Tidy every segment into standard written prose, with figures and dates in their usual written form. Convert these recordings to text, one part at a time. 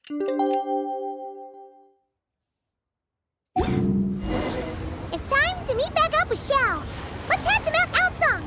It's time to meet back up with Xiao. Let's head to Mount Outsong.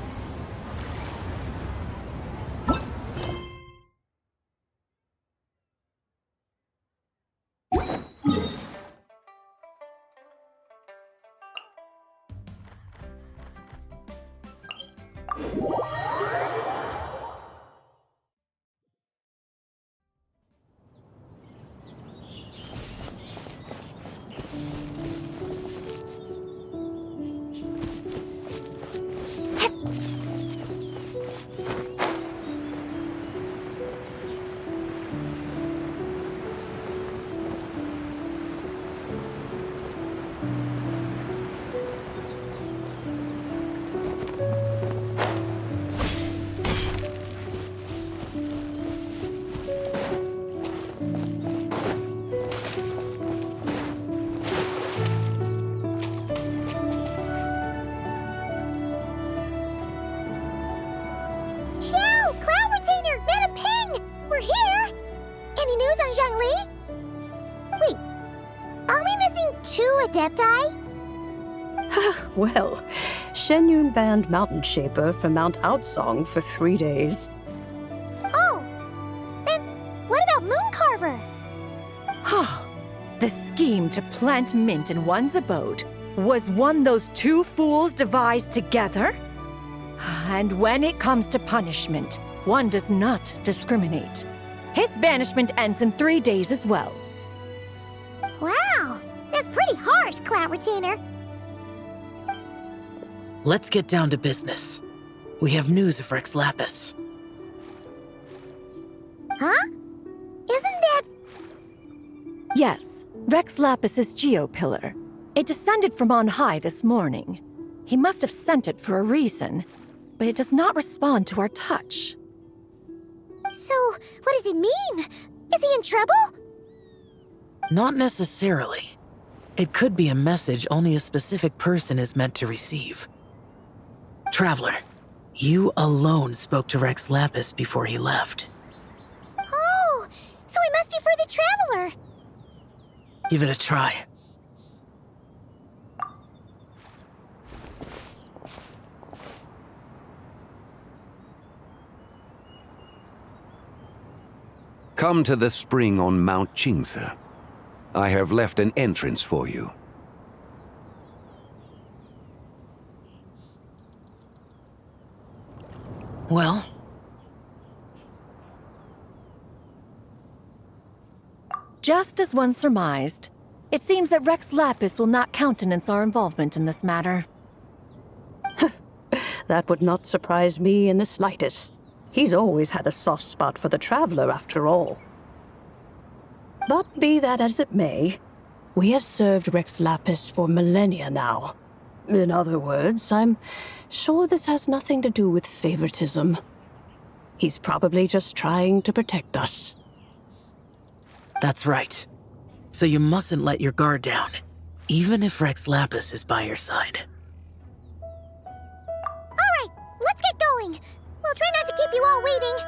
Xiao! Cloud Retainer! Mana Ping! We're here! Any news on Zhongli? Wait, are we missing 2 Adepti? Well, Shenyun banned Mountain Shaper from Mount Outsong for 3 days. Oh, then what about Mooncarver? The scheme to plant mint in one's abode was one those 2 fools devised together? And when it comes to punishment, one does not discriminate. His banishment ends in 3 days as well. Wow, that's pretty harsh, Cloud Retainer. Let's get down to business. We have news of Rex Lapis. Huh? Isn't that... Yes, Rex Lapis's geopillar. It descended from on high this morning. He must have sent it for a reason, but it does not respond to our touch. So, what does it mean? Is he in trouble? Not necessarily. It could be a message only a specific person is meant to receive. Traveler, you alone spoke to Rex Lapis before he left. Oh, so it must be for the Traveler. Give it a try. Come to the spring on Mount Qingse. I have left an entrance for you. Well, Just as one surmised, it seems that Rex Lapis will not countenance our involvement in this matter. That would not surprise me in the slightest. He's always had a soft spot for the Traveler, after all. But be that as it may, we have served Rex Lapis for millennia now. In other words, I'm sure this has nothing to do with favoritism. He's probably just trying to protect us. that's right. So you mustn't let your guard down, even if Rex Lapis is by your side. All right, let's get going. We'll try not to keep you all waiting.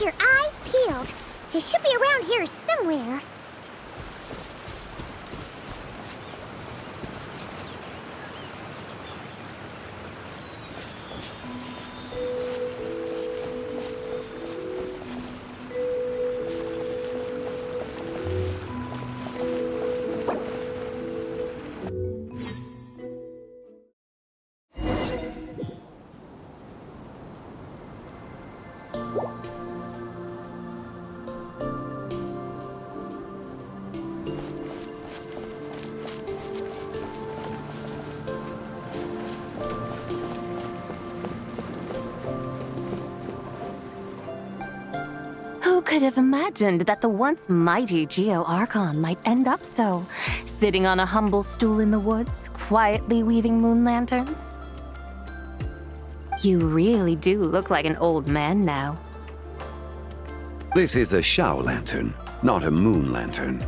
Keep your eyes peeled. It should be around here somewhere. Who could have imagined that the once mighty Geo Archon might end up so, sitting on a humble stool in the woods, quietly weaving moon lanterns? You really do look like an old man now. This is a Shao lantern, not a moon lantern.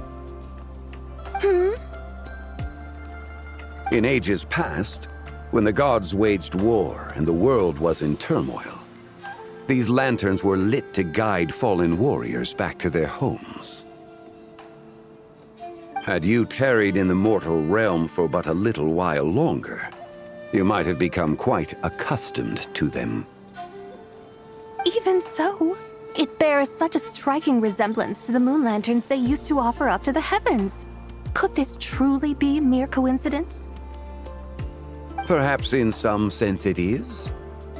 In ages past, when the gods waged war and the world was in turmoil, these lanterns were lit to guide fallen warriors back to their homes. Had you tarried in the mortal realm for but a little while longer, you might have become quite accustomed to them. Even so, it bears such a striking resemblance to the moon lanterns they used to offer up to the heavens. Could this truly be mere coincidence? Perhaps in some sense it is,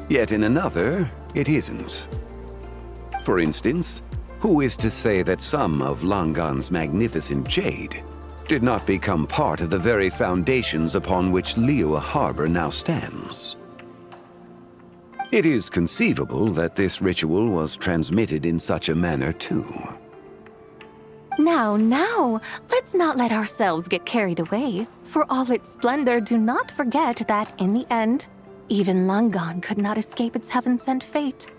yet in another, it isn't. For instance, who is to say that some of Langan's magnificent jade did not become part of the very foundations upon which Liyue Harbor now stands? It is conceivable that this ritual was transmitted in such a manner too. Now, let's not let ourselves get carried away. For all its splendor, do not forget that, in the end, even Langan could not escape its heaven-sent fate.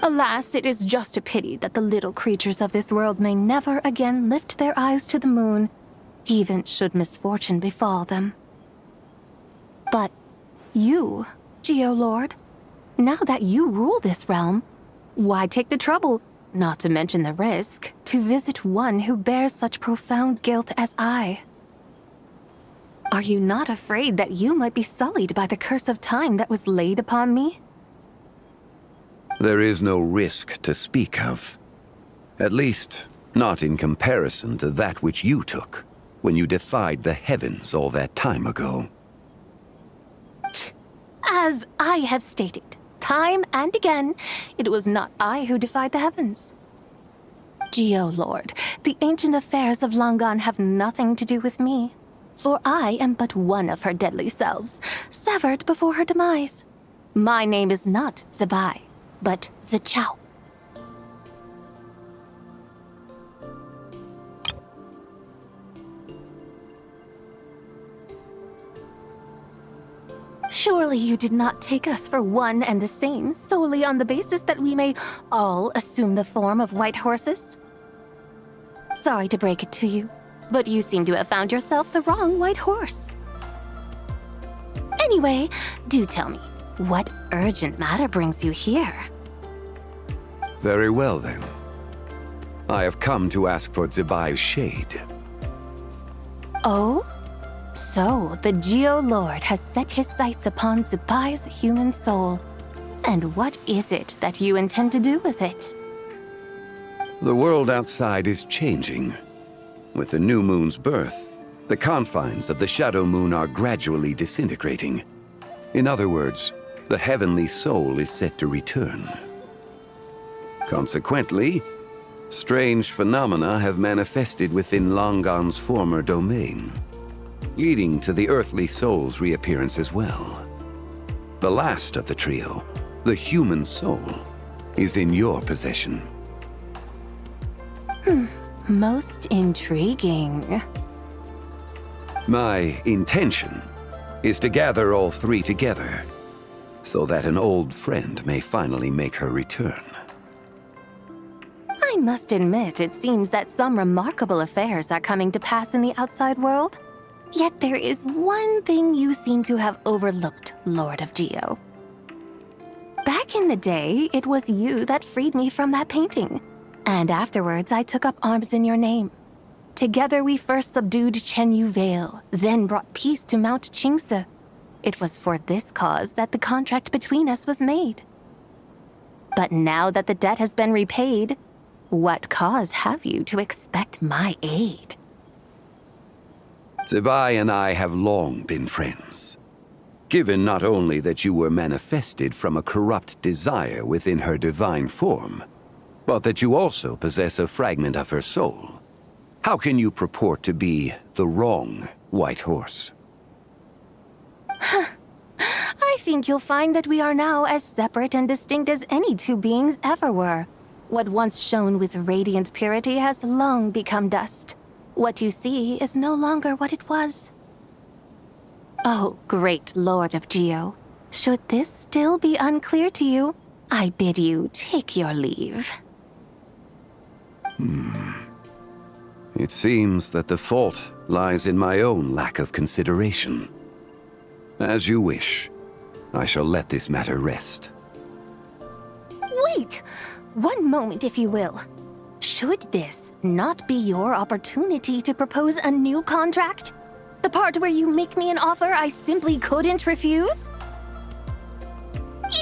Alas, it is just a pity that the little creatures of this world may never again lift their eyes to the moon, even should misfortune befall them. But you, Geolord, now that you rule this realm, why take the trouble, not to mention the risk, to visit one who bears such profound guilt as I? Are you not afraid that you might be sullied by the curse of time that was laid upon me? There is no risk to speak of. At least, not in comparison to that which you took when you defied the heavens all that time ago. As I have stated, time and again, it was not I who defied the heavens. Geolord, the ancient affairs of Langan have nothing to do with me, for I am but one of her deadly selves, severed before her demise. My name is not Zebai, but Zichao. Surely you did not take us for one and the same, solely on the basis that we may all assume the form of white horses? Sorry to break it to you, but you seem to have found yourself the wrong white horse. Anyway, do tell me, what urgent matter brings you here? Very well then. I have come to ask for Zebai's shade. Oh? So, the Geolord has set his sights upon Zebai's human soul. And what is it that you intend to do with it? The world outside is changing. With the new moon's birth, the confines of the shadow moon are gradually disintegrating. In other words, the heavenly soul is set to return. Consequently, strange phenomena have manifested within Langan's former domain, leading to the earthly soul's reappearance as well. The last of the trio, the human soul, is in your possession. Most intriguing. My intention is to gather all three together, so that an old friend may finally make her return. I must admit, it seems that some remarkable affairs are coming to pass in the outside world. Yet there is one thing you seem to have overlooked, Lord of Geo. Back Back in the day, it was you that freed me from that painting. And afterwards, I took up arms in your name. Together, we first subdued Chenyu Vale, then brought peace to Mount Qingse. It was for this cause that the contract between us was made. But now that the debt has been repaid, what cause have you to expect my aid? Zibai and I have long been friends. Given not only that you were manifested from a corrupt desire within her divine form, but that you also possess a fragment of her soul, how can you purport to be the wrong White Horse? I think you'll find that we are now as separate and distinct as any two beings ever were. What once shone with radiant purity has long become dust. What you see is no longer what it was. Oh, great Lord of Geo, should this still be unclear to you, I bid you take your leave. It seems that the fault lies in my own lack of consideration. As you wish. I shall let this matter rest. Wait! One moment, if you will. Should this not be your opportunity to propose a new contract? The part where you make me an offer I simply couldn't refuse?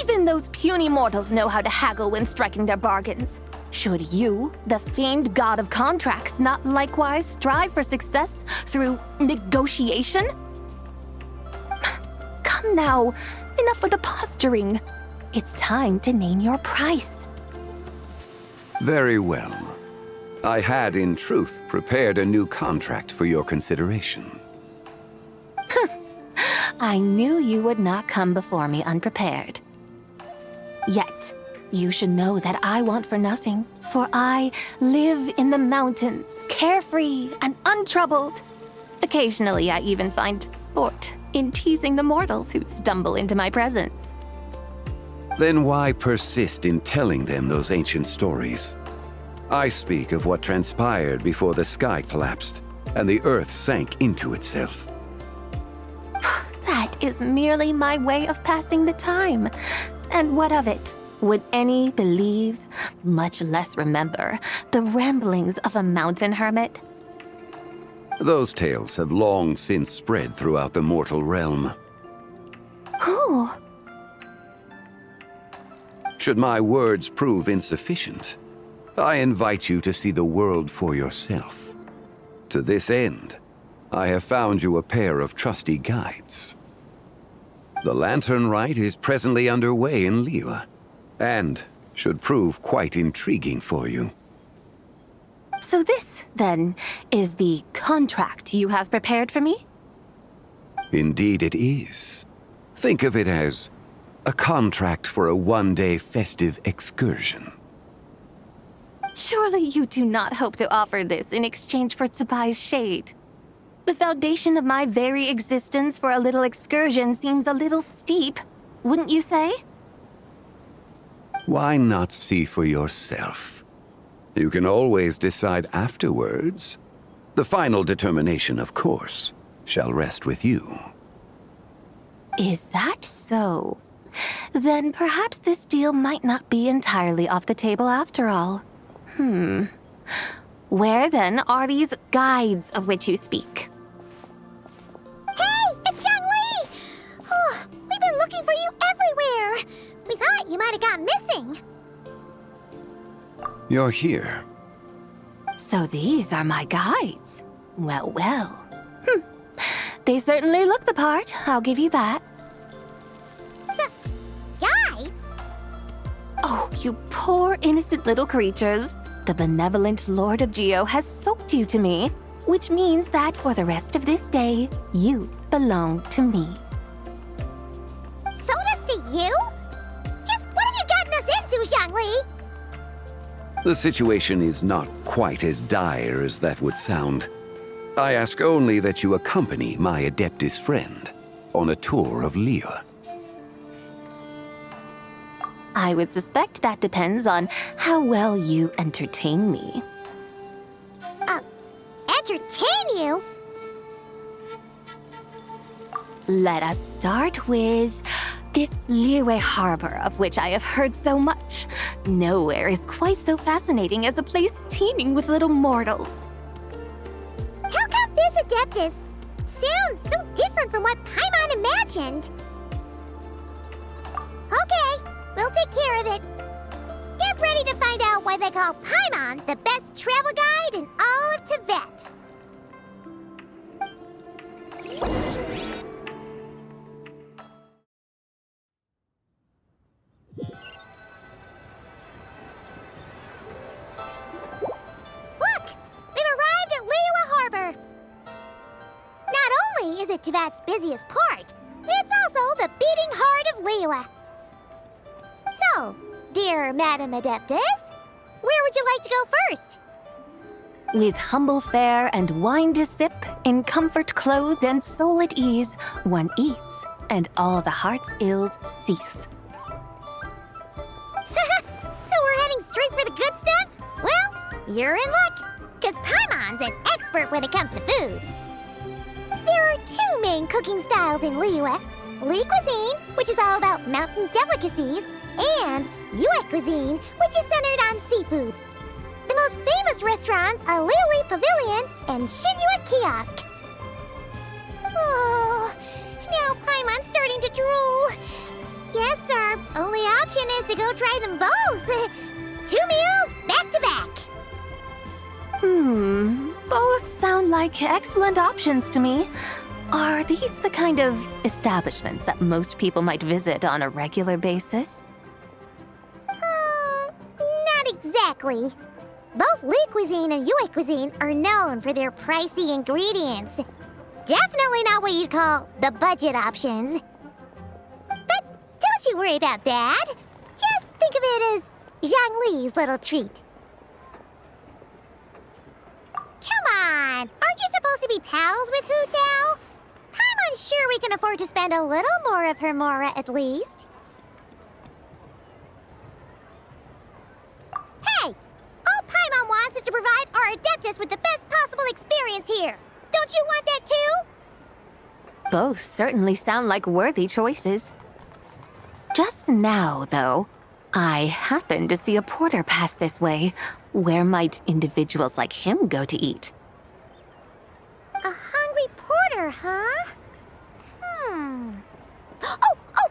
Even those puny mortals know how to haggle when striking their bargains. Should you, the famed god of contracts, not likewise strive for success through negotiation? Come now, enough with the posturing. It's time to name your price. Very well. I had, in truth, prepared a new contract for your consideration. I knew you would not come before me unprepared. Yet, you should know that I want for nothing, for I live in the mountains, carefree and untroubled. Occasionally, I even find sport in teasing the mortals who stumble into my presence. Then why persist in telling them those ancient stories? I speak of what transpired before the sky collapsed and the earth sank into itself. That is merely my way of passing the time. And what of it? Would any believe, much less remember, the ramblings of a mountain hermit? Those tales have long since spread throughout the mortal realm. Who? Should my words prove insufficient, I invite you to see the world for yourself. To this end, I have found you a pair of trusty guides. The Lantern Rite is presently underway in Liyue, and should prove quite intriguing for you. So this, then, is the contract you have prepared for me? Indeed it is. Think of it as a contract for a one-day festive excursion. Surely you do not hope to offer this in exchange for Tsubai's shade. The foundation of my very existence for a little excursion seems a little steep, wouldn't you say? Why not see for yourself? You can always decide afterwards. The final determination, of course, shall rest with you. Is that so? Then perhaps this deal might not be entirely off the table after all. Where then are these guides of which you speak? Hey, it's Xiangli! Oh, we've been looking for you everywhere. We thought you might have gone missing. You're here. So these are my guides. Well, well. They certainly look the part, I'll give you that. Guides? Oh, you poor innocent little creatures. The benevolent Lord of Geo has soaked you to me, which means that for the rest of this day, you belong to me. Sold us to you? Just what have you gotten us into, Xiangli? The situation is not quite as dire as that would sound. I ask only that you accompany my Adeptus friend on a tour of Liyue. I would suspect that depends on how well you entertain me. Entertain you? Let us start with This Liyue Harbor, of which I have heard so much, nowhere is quite so fascinating as a place teeming with little mortals. How come this Adeptus sounds so different from what Paimon imagined? Okay, we'll take care of it. Get ready to find out why they call Paimon the best travel guide in all of Tibet. Look! We've arrived at Liyue Harbor. Not only is it Tibet's busiest port, it's also the beating heart of Liyue. So, dear Madam Adeptus, where would you like to go first? With humble fare and wine to sip, in comfort clothed and soul at ease, one eats, and all the heart's ills cease. So we're heading straight for the good stuff? Well, you're in luck, because Paimon's an expert when it comes to food. There are two main cooking styles in Liyue. Li cuisine, which is all about mountain delicacies, and Yue cuisine, which is centered on seafood. The most famous restaurants are Liuli Pavilion and Shinyue Kiosk. Oh, now Paimon's starting to drool. Yes, our only option is to go try them both. 2 meals back to back. Both sound like excellent options to me. Are these the kind of establishments that most people might visit on a regular basis? Not exactly. Both Li cuisine and Yue cuisine are known for their pricey ingredients. Definitely not what you'd call the budget options. But don't you worry about that. Just think of it as Zhang Li's little treat. Come on! Aren't you supposed to be pals with Hu Tao? I'm unsure we can afford to spend a little more of her mora at least. Hey! All Paimon wants is to provide our Adeptus with the best possible experience here. Don't you want that too? Both certainly sound like worthy choices. Just now, though, I happened to see a porter pass this way. Where might individuals like him go to eat? A hungry porter, huh? Oh!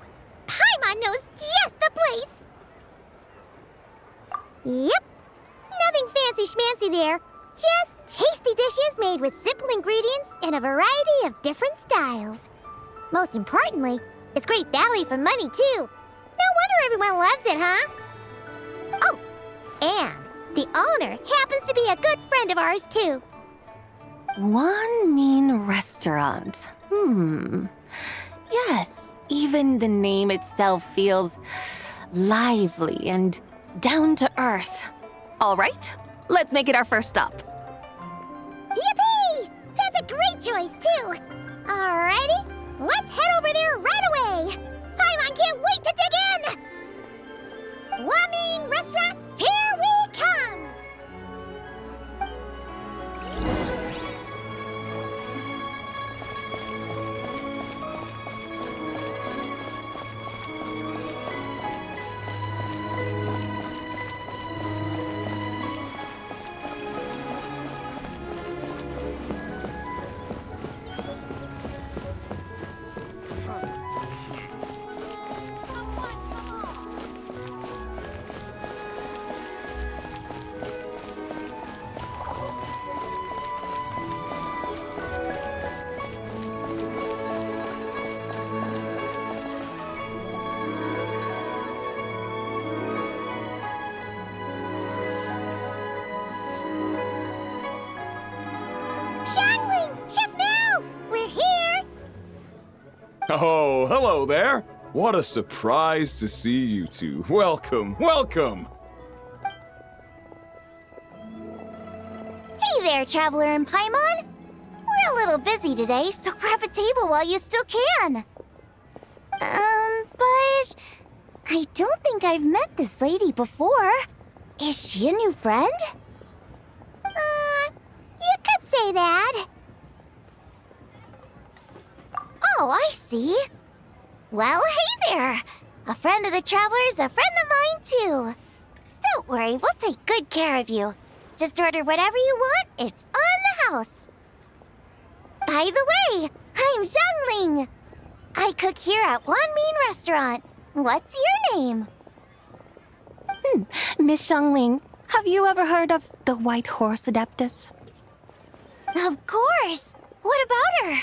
Paimon knows just the place! Yep. Nothing fancy schmancy there. Just tasty dishes made with simple ingredients in a variety of different styles. Most importantly, it's great value for money, too. No wonder everyone loves it, huh? Oh, and the owner happens to be a good friend of ours, too. One mean restaurant. Yes, even the name itself feels lively and down to earth. All right, let's make it our first stop. Yippee! That's a great choice, too. Alrighty, let's head over there right away. Paimon can't wait to dig in. Wamin Restaurant, here we come. Oh, hello there. What a surprise to see you two. Welcome, welcome. Hey there, Traveler and Paimon. We're a little busy today, so grab a table while you still can. But I don't think I've met this lady before. Is she a new friend? You could say that. Oh, I see. Well, hey there! A friend of the Traveler's a friend of mine, too. Don't worry, we'll take good care of you. Just order whatever you want, it's on the house. By the way, I'm Zhangling. I cook here at Wanmin Restaurant. What's your name? Miss Xiangling, have you ever heard of the White Horse Adeptus? Of course! What about her?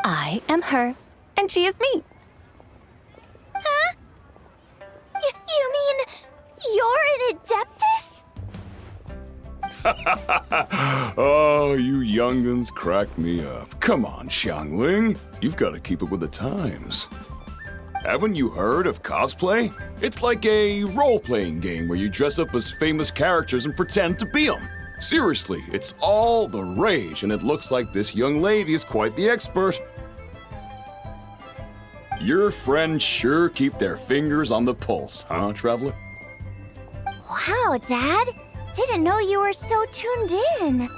I am her, and she is me. Huh? You mean you're an Adeptus? Oh, you young'uns crack me up. Come on, Xiangling. You've got to keep up with the times. Haven't you heard of cosplay? It's like a role-playing game where you dress up as famous characters and pretend to be them. Seriously, it's all the rage, and it looks like this young lady is quite the expert. Your friends sure keep their fingers on the pulse, huh, Traveler? Wow, Dad. Didn't know you were so tuned in.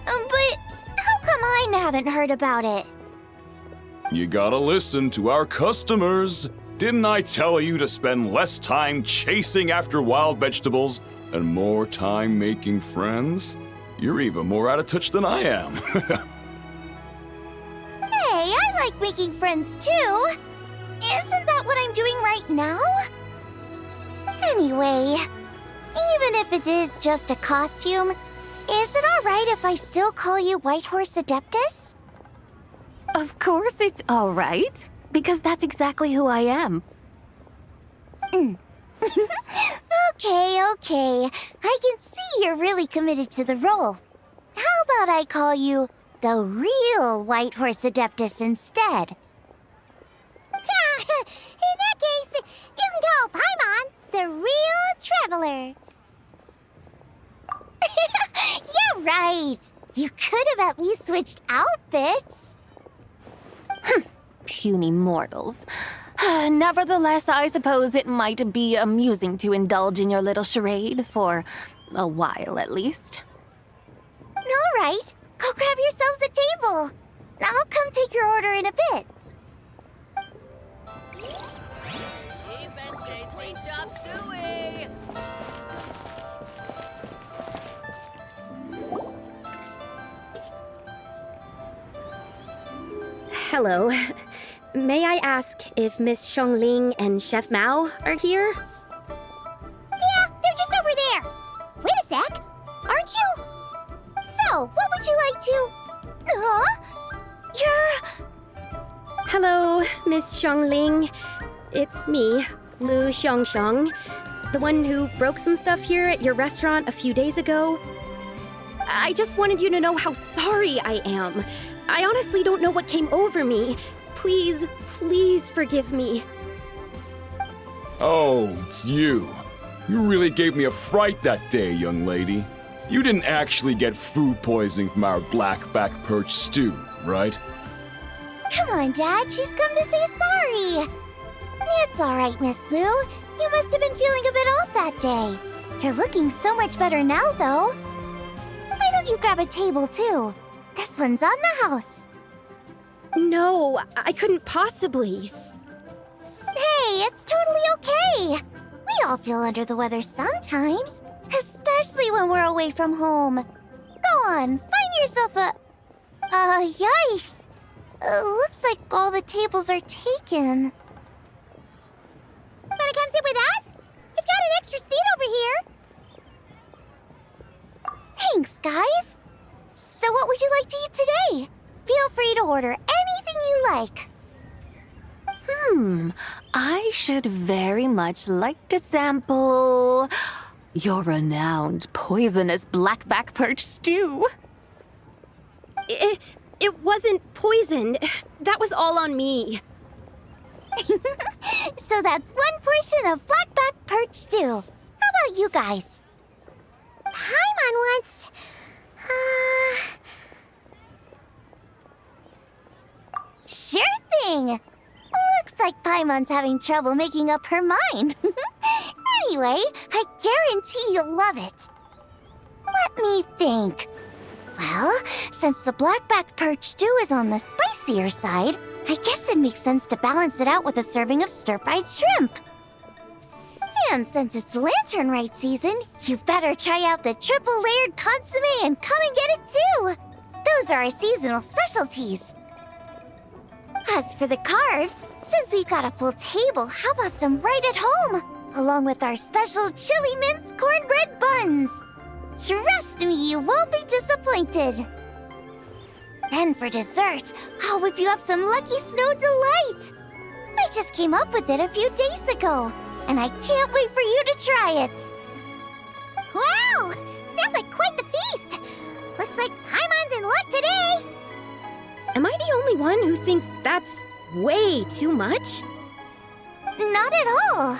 But how come I haven't heard about it? You gotta listen to our customers. Didn't I tell you to spend less time chasing after wild vegetables and more time making friends? You're even more out of touch than I am. Hey, I like making friends too. Isn't that what I'm doing right now? Anyway, even if it is just a costume, is it alright if I still call you White Horse Adeptus? Of course it's all right, because that's exactly who I am. Okay. I can see you're really committed to the role. How about I call you the real White Horse Adeptus instead? In that case, you can call Paimon the real Traveler. Yeah, right. You could have at least switched outfits. Puny mortals. Nevertheless, I suppose it might be amusing to indulge in your little charade for a while at least. All right, go grab yourselves a table. I'll come take your order in a bit. Hello. May I ask if Miss Xiangling and Chef Mao are here? Yeah, they're just over there. Wait a sec. Aren't you? So, what would you like to... You're... Hello, Miss Xiangling. It's me, Lu Xiangxiang, the one who broke some stuff here at your restaurant a few days ago. I just wanted you to know how sorry I am. I honestly don't know what came over me. Please forgive me. Oh, it's you. You really gave me a fright that day, young lady. You didn't actually get food poisoning from our black-back perch stew, right? Come on, Dad. She's come to say sorry. It's all right, Miss Lu. You must have been feeling a bit off that day. You're looking so much better now, though. Why don't you grab a table, too? This one's on the house. No, I couldn't possibly. Hey, it's totally okay. We all feel under the weather sometimes, especially when we're away from home. Go on, find yourself a... yikes. Looks like all the tables are taken. Wanna come sit with us? We've got an extra seat over here. Thanks, guys. So what would you like to eat today? Feel free to order anything you like. I should very much like to sample your renowned poisonous blackback perch stew. It wasn't poisoned. That was all on me. So that's one portion of blackback perch stew. How about you guys? Paimon wants... Sure thing! Looks like Paimon's having trouble making up her mind. Anyway, I guarantee you'll love it. Let me think. Well, since the blackback perch stew is on the spicier side, I guess it makes sense to balance it out with a serving of stir-fried shrimp. And since it's Lanternlit season, you better try out the triple-layered consomme and come and get it too! Those are our seasonal specialties. As for the carbs, since we've got a full table, how about some right at home? Along with our special chili mince cornbread buns. Trust me, you won't be disappointed. Then for dessert, I'll whip you up some Lucky Snow Delight. I just came up with it a few days ago, and I can't wait for you to try it. Wow! Sounds like quite the feast! Looks like Paimon's in luck today! Am I the only one who thinks that's way too much? Not at all.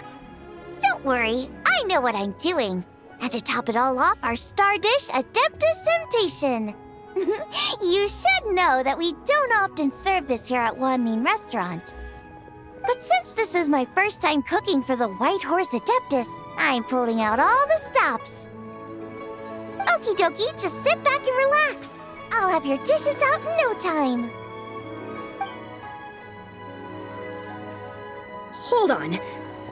Don't worry, I know what I'm doing. And to top it all off, our star dish, Adeptus Temptation. You should know that we don't often serve this here at Wanmin Restaurant. But since this is my first time cooking for the White Horse Adeptus, I'm pulling out all the stops. Okie dokie, just sit back and relax. I'll have your dishes out in no time. Hold on.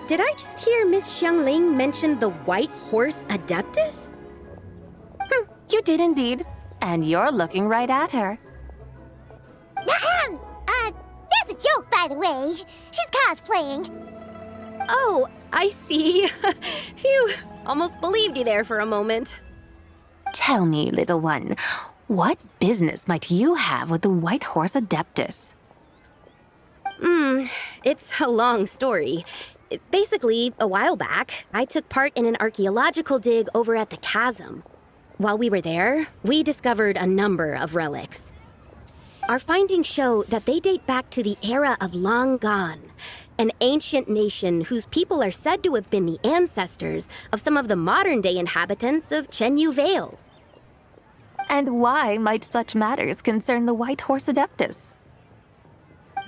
Did I just hear Miss Xiangling mention the White Horse Adeptus? You did indeed. And you're looking right at her. That's a joke, by the way. She's cosplaying. Oh, I see. Phew, almost believed you there for a moment. Tell me, little one, what business might you have with the White Horse Adeptus? It's a long story. Basically, a while back, I took part in an archaeological dig over at the chasm. While we were there, we discovered a number of relics. Our findings show that they date back to the era of Langan, an ancient nation whose people are said to have been the ancestors of some of the modern-day inhabitants of Chenyu Vale. And why might such matters concern the White Horse Adeptus?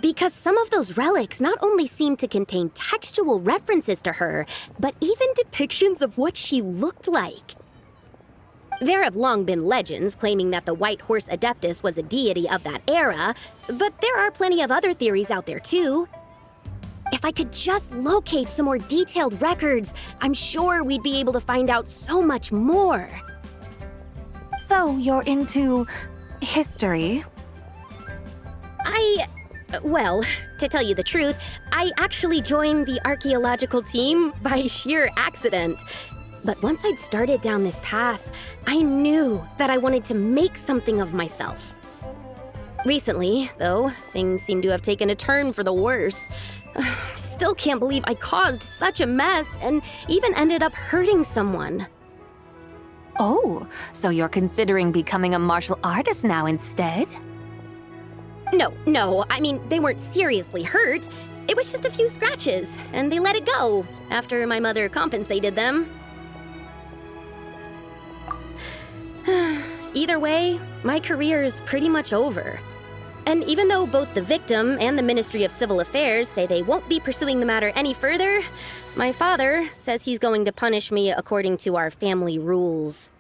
Because some of those relics not only seem to contain textual references to her, but even depictions of what she looked like. There have long been legends claiming that the White Horse Adeptus was a deity of that era, but there are plenty of other theories out there too. If I could just locate some more detailed records, I'm sure we'd be able to find out so much more. So you're into history? Well, to tell you the truth, I actually joined the archaeological team by sheer accident. But once I'd started down this path, I knew that I wanted to make something of myself. Recently, though, things seem to have taken a turn for the worse. Still can't believe I caused such a mess and even ended up hurting someone. Oh, so you're considering becoming a martial artist now instead? No, I mean, they weren't seriously hurt. It was just a few scratches, and they let it go after my mother compensated them. Either way, my career's pretty much over. And even though both the victim and the Ministry of Civil Affairs say they won't be pursuing the matter any further, my father says he's going to punish me according to our family rules.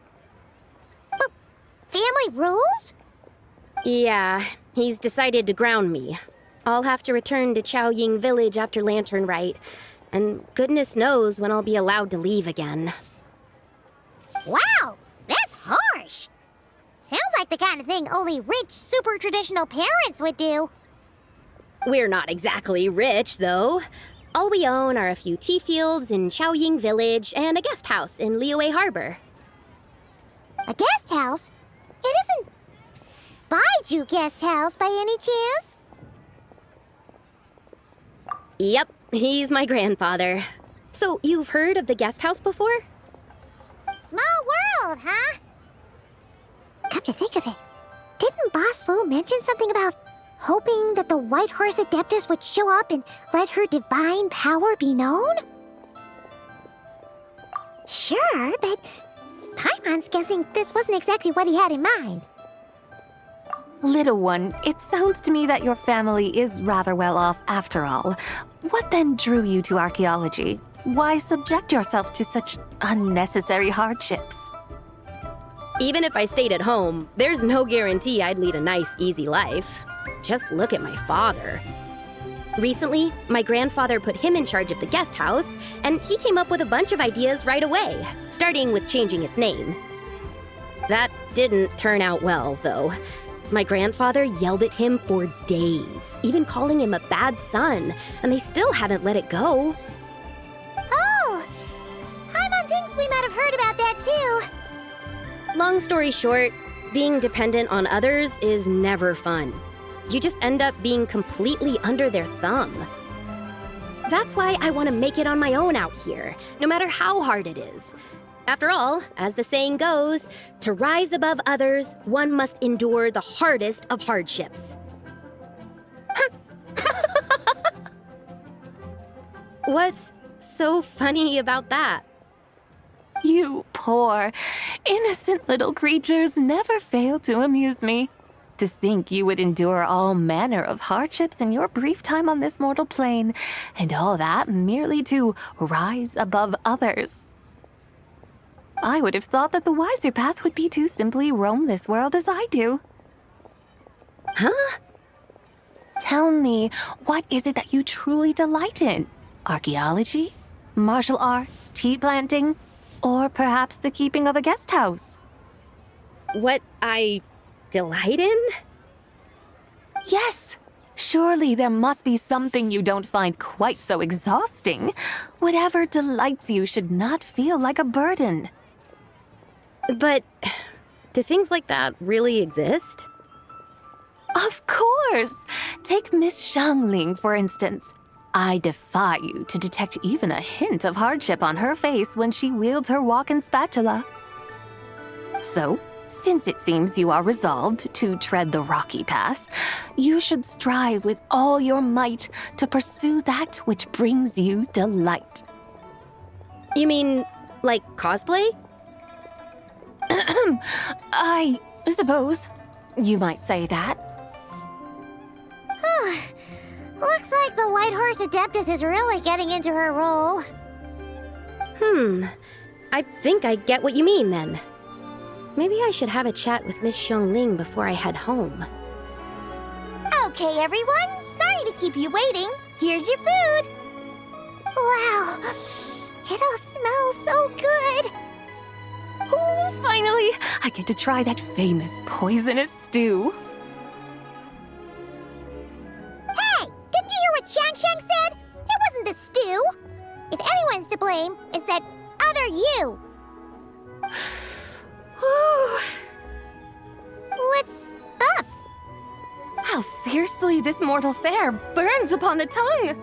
Family rules? Yeah, he's decided to ground me. I'll have to return to Chaoying Village after Lanternlit, and goodness knows when I'll be allowed to leave again. Wow, that's harsh. Sounds like the kind of thing only rich, super traditional parents would do. We're not exactly rich, though. All we own are a few tea fields in Chaoying Village and a guest house in Liyue Harbor. A guest house? It isn't Baiju Guest House by any chance? Yep, he's my grandfather. So you've heard of the guest house before? Small world, huh? Come to think of it, didn't Boss Lu mention something about hoping that the White Horse Adeptus would show up and let her divine power be known? Sure, but Paimon's guessing this wasn't exactly what he had in mind. Little one, it sounds to me that your family is rather well off after all. What then drew you to archaeology? Why subject yourself to such unnecessary hardships? Even if I stayed at home, there's no guarantee I'd lead a nice, easy life. Just look at my father. Recently, my grandfather put him in charge of the guest house, and he came up with a bunch of ideas right away, starting with changing its name. That didn't turn out well, though. My grandfather yelled at him for days, even calling him a bad son, and they still haven't let it go. Oh! Paimon thinks we might have heard about that too. Long story short, being dependent on others is never fun. You just end up being completely under their thumb. That's why I want to make it on my own out here, no matter how hard it is. After all, as the saying goes, to rise above others, one must endure the hardest of hardships. What's so funny about that? You poor, innocent little creatures never fail to amuse me. To think you would endure all manner of hardships in your brief time on this mortal plane, and all that merely to rise above others. I would have thought that the wiser path would be to simply roam this world as I do. Huh? Tell me, what is it that you truly delight in? Archaeology? Martial arts? Tea planting? Or perhaps the keeping of a guest house? What I delight in? Yes! Surely there must be something you don't find quite so exhausting. Whatever delights you should not feel like a burden. But do things like that really exist? Of course! Take Miss Xiangling, for instance. I defy you to detect even a hint of hardship on her face when she wields her walking spatula. So, since it seems you are resolved to tread the rocky path, you should strive with all your might to pursue that which brings you delight. You mean, like cosplay? I suppose you might say that. Looks like the White Horse Adeptus is really getting into her role. I think I get what you mean then. Maybe I should have a chat with Miss Xiangling before I head home. Okay, everyone. Sorry to keep you waiting. Here's your food. Wow. It all smells so good. Oh, finally! I get to try that famous poisonous stew. Hey! Didn't you hear what Shang said? It wasn't the stew. If anyone's to blame, it's that other you. What's up? How fiercely this mortal fare burns upon the tongue!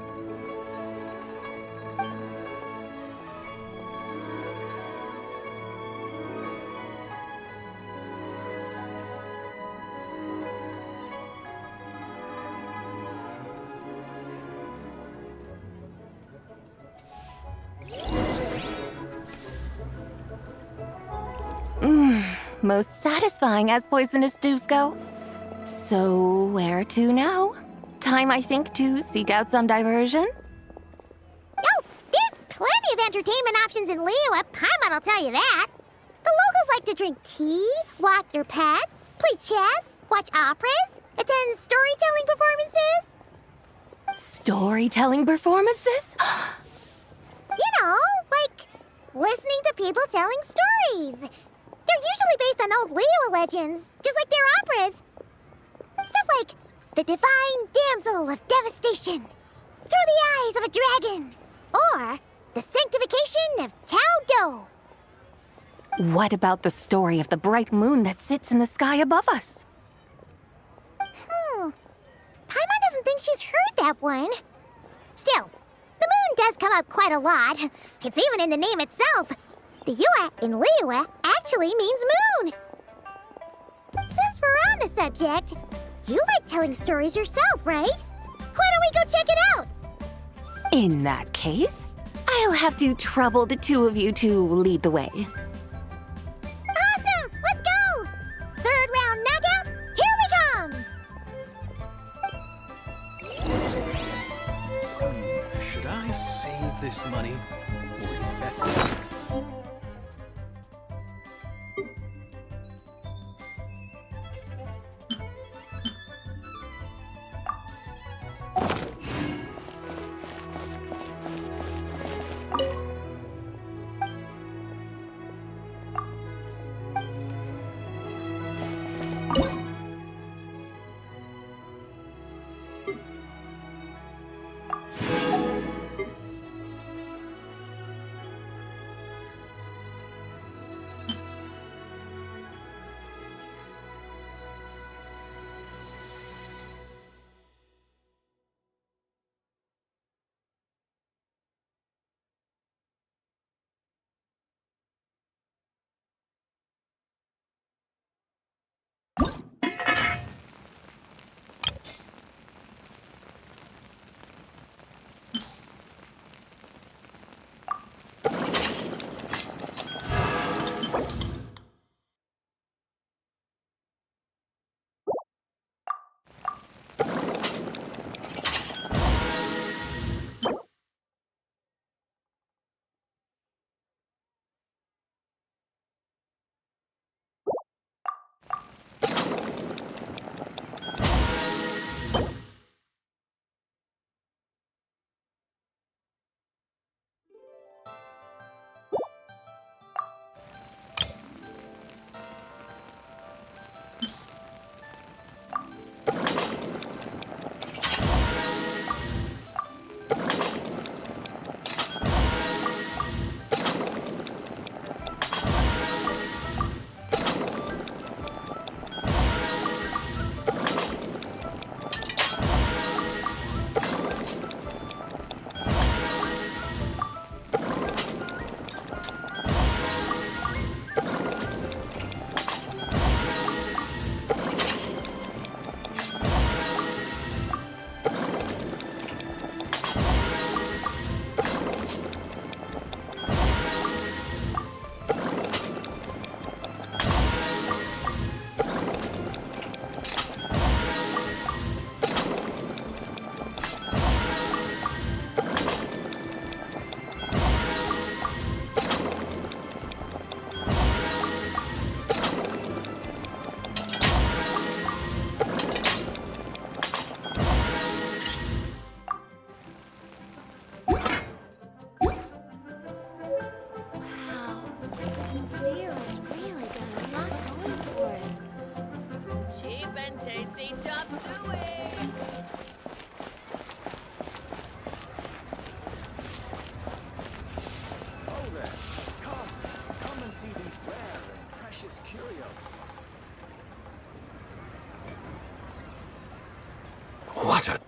Most satisfying as poisonous stews go. So, where to now? Time, I think, to seek out some diversion? Oh, there's plenty of entertainment options in Liyue. Paimon will tell you that. The locals like to drink tea, walk their pets, play chess, watch operas, attend storytelling performances. Storytelling performances? You know, like listening to people telling stories. They're usually based on old Liyue legends, just like their operas. Stuff like the Divine Damsel of Devastation, Through the Eyes of a Dragon, or the Sanctification of Tao Do. What about the story of the bright moon that sits in the sky above us? Paimon doesn't think she's heard that one. Still, the moon does come up quite a lot. It's even in the name itself. The Yue in Liyue actually means moon. Since we're on the subject, you like telling stories yourself, right? Why don't we go check it out? In that case, I'll have to trouble the two of you to lead the way. Awesome! Let's go! Third round knockout, here we come! Should I save this money or invest it?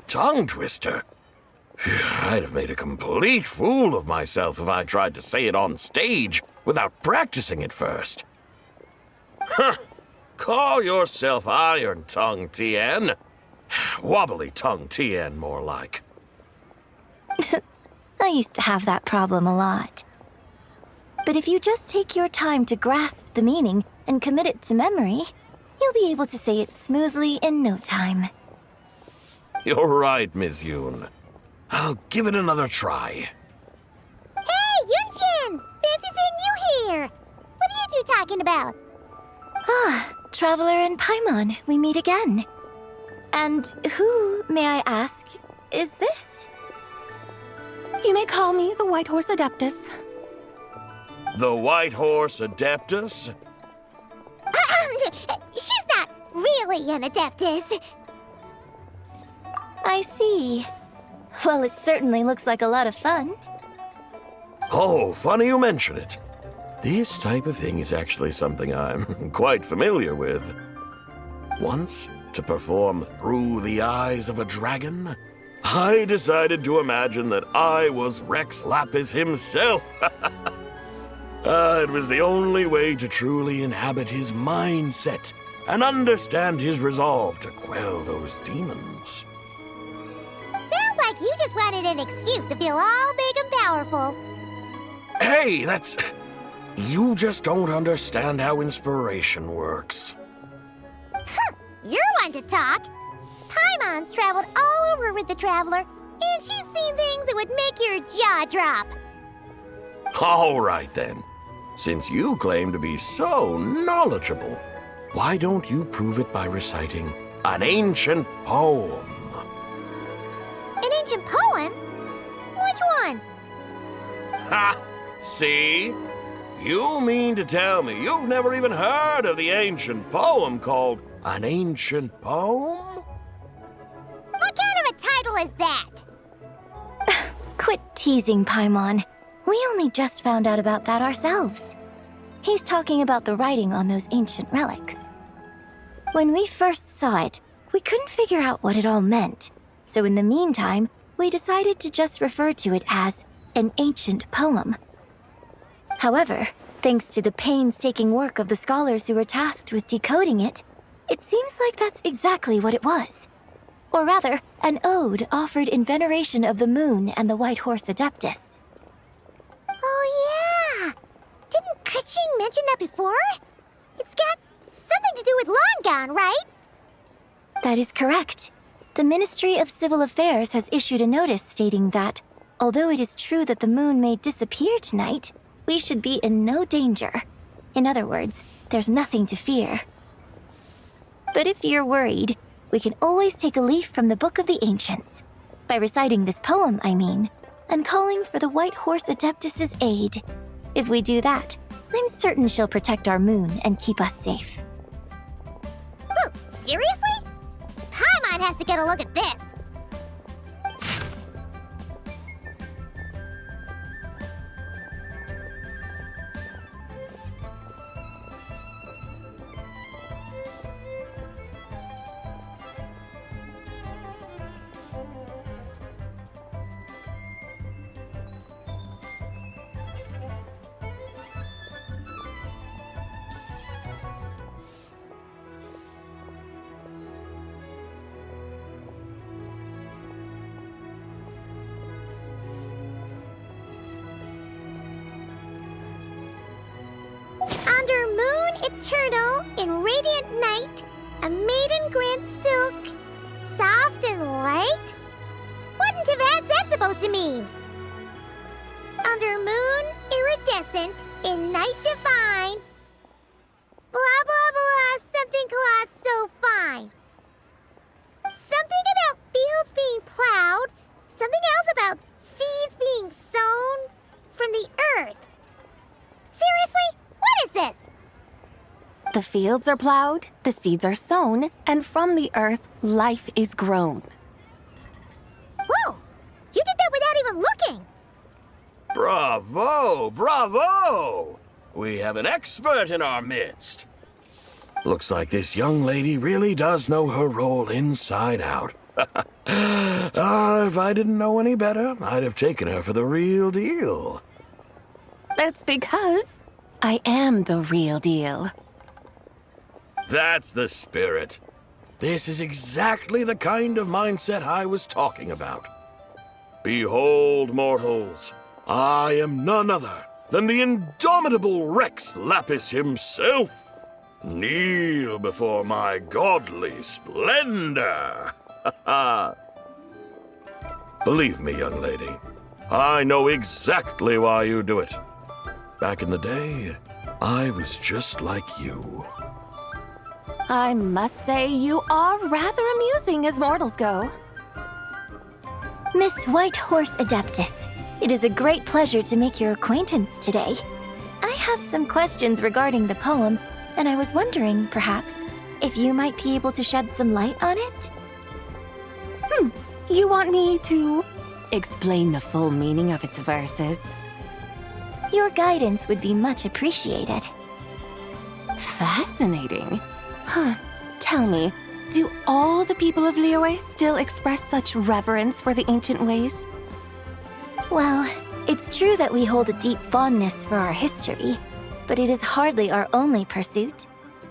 tongue twister. I'd have made a complete fool of myself if I tried to say it on stage without practicing it first. Huh. Call yourself Iron Tongue, Tien. Wobbly Tongue, Tien, more like. I used to have that problem a lot. But if you just take your time to grasp the meaning and commit it to memory, you'll be able to say it smoothly in no time. You're right, Miss Yoon. I'll give it another try. Hey, Yunjin! Fancy seeing you here! What are you two talking about? Ah, Traveler and Paimon, we meet again. And who, may I ask, is this? You may call me the White Horse Adeptus. The White Horse Adeptus? She's not really an Adeptus. I see. Well, it certainly looks like a lot of fun. Oh, funny you mention it. This type of thing is actually something I'm quite familiar with. Once, to perform Through the Eyes of a Dragon, I decided to imagine that I was Rex Lapis himself. It was the only way to truly inhabit his mindset and understand his resolve to quell those demons. Sounds like you just wanted an excuse to feel all big and powerful. Hey, that's... You just don't understand how inspiration works. You're one to talk. Paimon's traveled all over with the Traveler, and she's seen things that would make your jaw drop. All right, then. Since you claim to be so knowledgeable, why don't you prove it by reciting an ancient poem? An ancient poem? Which one? Ha! See? You mean to tell me you've never even heard of the ancient poem called An Ancient Poem? What kind of a title is that? Quit teasing, Paimon. We only just found out about that ourselves. He's talking about the writing on those ancient relics. When we first saw it, we couldn't figure out what it all meant. So in the meantime, we decided to just refer to it as an ancient poem. However, thanks to the painstaking work of the scholars who were tasked with decoding it, it seems like that's exactly what it was. Or rather, an ode offered in veneration of the moon and the White Horse Adeptus. Oh yeah! Didn't Kuching mention that before? It's got something to do with Longan, right? That is correct. The Ministry of Civil Affairs has issued a notice stating that, although it is true that the moon may disappear tonight, we should be in no danger. In other words, there's nothing to fear. But if you're worried, we can always take a leaf from the Book of the Ancients. By reciting this poem, I mean, and calling for the White Horse Adeptus's aid. If we do that, I'm certain she'll protect our moon and keep us safe. Oh, seriously? Paimon has to get a look at this. Under moon eternal, in radiant night, a maiden grants silk, soft and light? Wouldn't have had that supposed to mean? Under moon iridescent, in night divine, blah blah blah, something cloth so fine. Something about fields being plowed, something else about seeds being sown from the earth. Seriously? What is this? The fields are plowed, the seeds are sown, and from the earth, life is grown. Whoa! You did that without even looking! Bravo! Bravo! We have an expert in our midst. Looks like this young lady really does know her role inside out. If I didn't know any better, I'd have taken her for the real deal. That's because I am the real deal. That's the spirit. This is exactly the kind of mindset I was talking about. Behold, mortals, I am none other than the indomitable Rex Lapis himself. Kneel before my godly splendor. Believe me, young lady, I know exactly why you do it. Back in the day, I was just like you. I must say you are rather amusing as mortals go. Miss White Horse Adeptus, it is a great pleasure to make your acquaintance today. I have some questions regarding the poem, and I was wondering, perhaps, if you might be able to shed some light on it? You want me to explain the full meaning of its verses? Your guidance would be much appreciated. Fascinating. Tell me, do all the people of Liyue still express such reverence for the ancient ways? Well, it's true that we hold a deep fondness for our history, but it is hardly our only pursuit.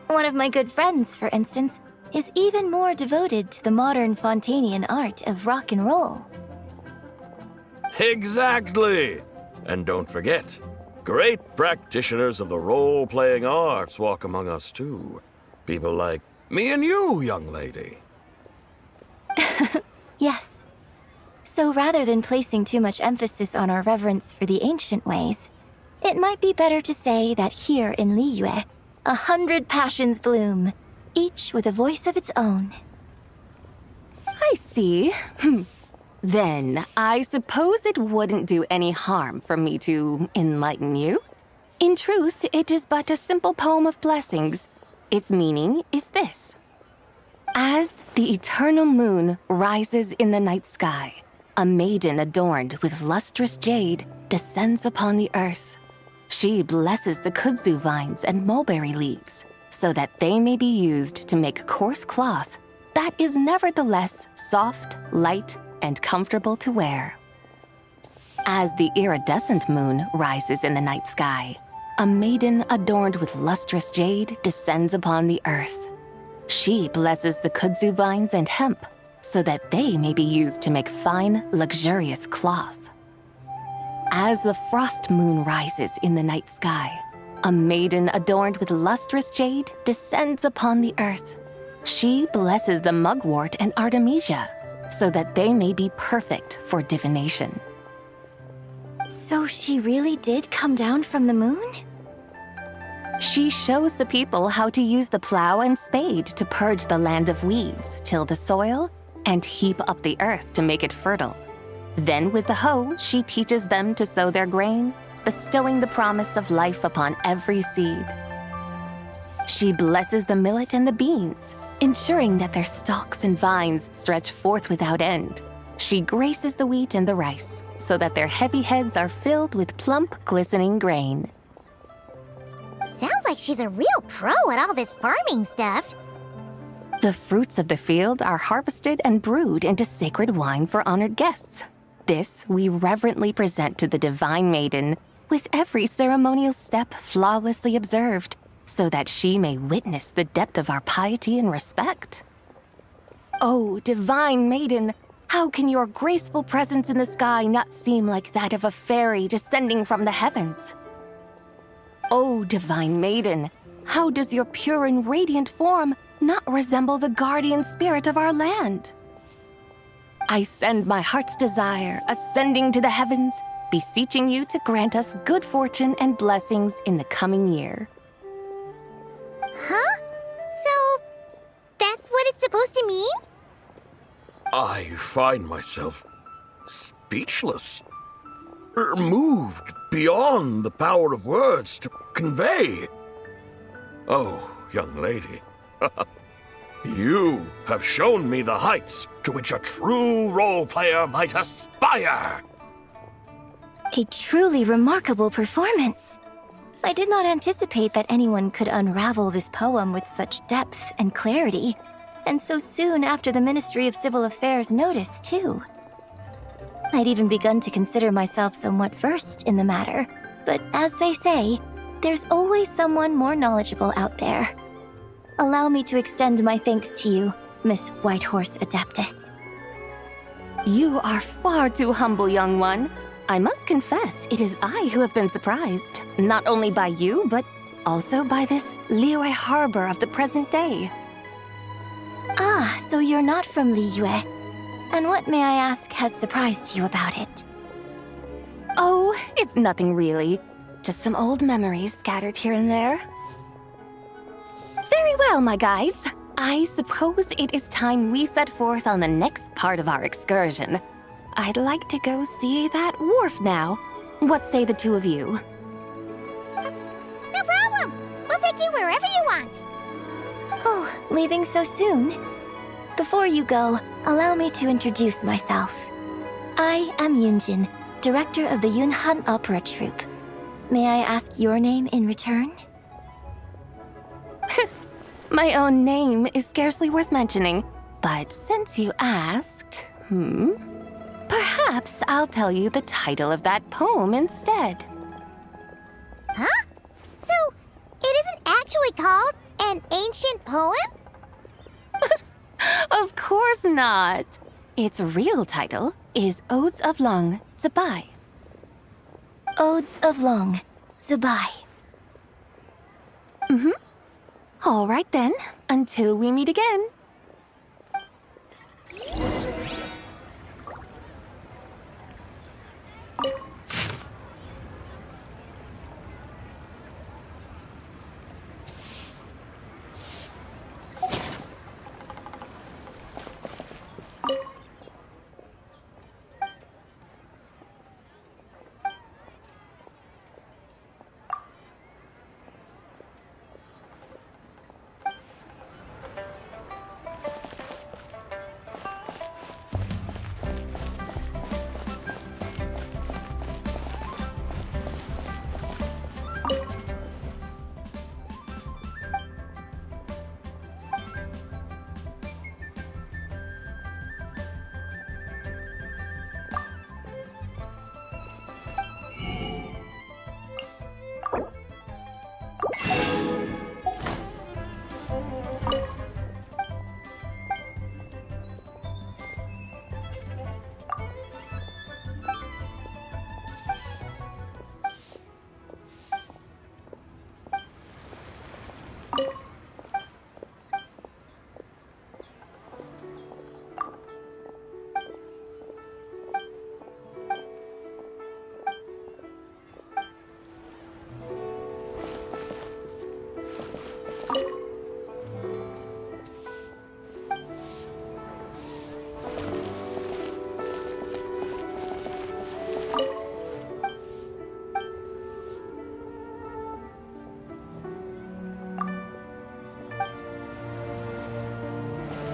One of my good friends, for instance, is even more devoted to the modern Fontanian art of rock and roll. Exactly! And don't forget, great practitioners of the role-playing arts walk among us too. People like me and you, young lady. Yes. So rather than placing too much emphasis on our reverence for the ancient ways, it might be better to say that here in Liyue, 100 passions bloom, each with a voice of its own. I see. Then, I suppose it wouldn't do any harm for me to enlighten you. In truth, it is but a simple poem of blessings. Its meaning is this. As the eternal moon rises in the night sky, a maiden adorned with lustrous jade descends upon the earth. She blesses the kudzu vines and mulberry leaves, so that they may be used to make coarse cloth that is nevertheless soft, light, and comfortable to wear. As the iridescent moon rises in the night sky, a maiden adorned with lustrous jade descends upon the earth. She blesses the kudzu vines and hemp, so that they may be used to make fine, luxurious cloth. As the frost moon rises in the night sky, a maiden adorned with lustrous jade descends upon the earth. She blesses the mugwort and artemisia, so that they may be perfect for divination. So she really did come down from the moon? She shows the people how to use the plow and spade to purge the land of weeds, till the soil, and heap up the earth to make it fertile. Then with the hoe, she teaches them to sow their grain, bestowing the promise of life upon every seed. She blesses the millet and the beans, ensuring that their stalks and vines stretch forth without end. She graces the wheat and the rice, so that their heavy heads are filled with plump, glistening grain. Sounds like she's a real pro at all this farming stuff. The fruits of the field are harvested and brewed into sacred wine for honored guests. This we reverently present to the divine maiden, with every ceremonial step flawlessly observed, so that she may witness the depth of our piety and respect. Oh, divine maiden, how can your graceful presence in the sky not seem like that of a fairy descending from the heavens? Oh, divine maiden, how does your pure and radiant form not resemble the guardian spirit of our land? I send my heart's desire ascending to the heavens, beseeching you to grant us good fortune and blessings in the coming year. Huh? So, that's what it's supposed to mean? I find myself speechless, moved beyond the power of words to convey. Oh, young lady, you have shown me the heights to which a true role player might aspire. A truly remarkable performance. I did not anticipate that anyone could unravel this poem with such depth and clarity. And so soon after the Ministry of Civil Affairs noticed, too. I'd even begun to consider myself somewhat versed in the matter, but as they say, there's always someone more knowledgeable out there. Allow me to extend my thanks to you, Miss Whitehorse Adeptus. You are far too humble, young one. I must confess, it is I who have been surprised, not only by you, but also by this Liyue harbor of the present day. Ah, so you're not from Liyue. And what, may I ask, has surprised you about it? Oh, it's nothing really. Just some old memories scattered here and there. Very well, my guides. I suppose it is time we set forth on the next part of our excursion. I'd like to go see that wharf now. What say the two of you? No problem. We'll take you wherever you want. Oh, leaving so soon? Before you go, allow me to introduce myself. I am Yunjin, director of the Yunhan Opera Troupe. May I ask your name in return? My own name is scarcely worth mentioning, but since you asked, perhaps I'll tell you the title of that poem instead. Huh? So, it isn't actually called an ancient poem? Of course not. Its real title is Odes of Long Zabai. Odes of Long Zabai. All right then, until we meet again.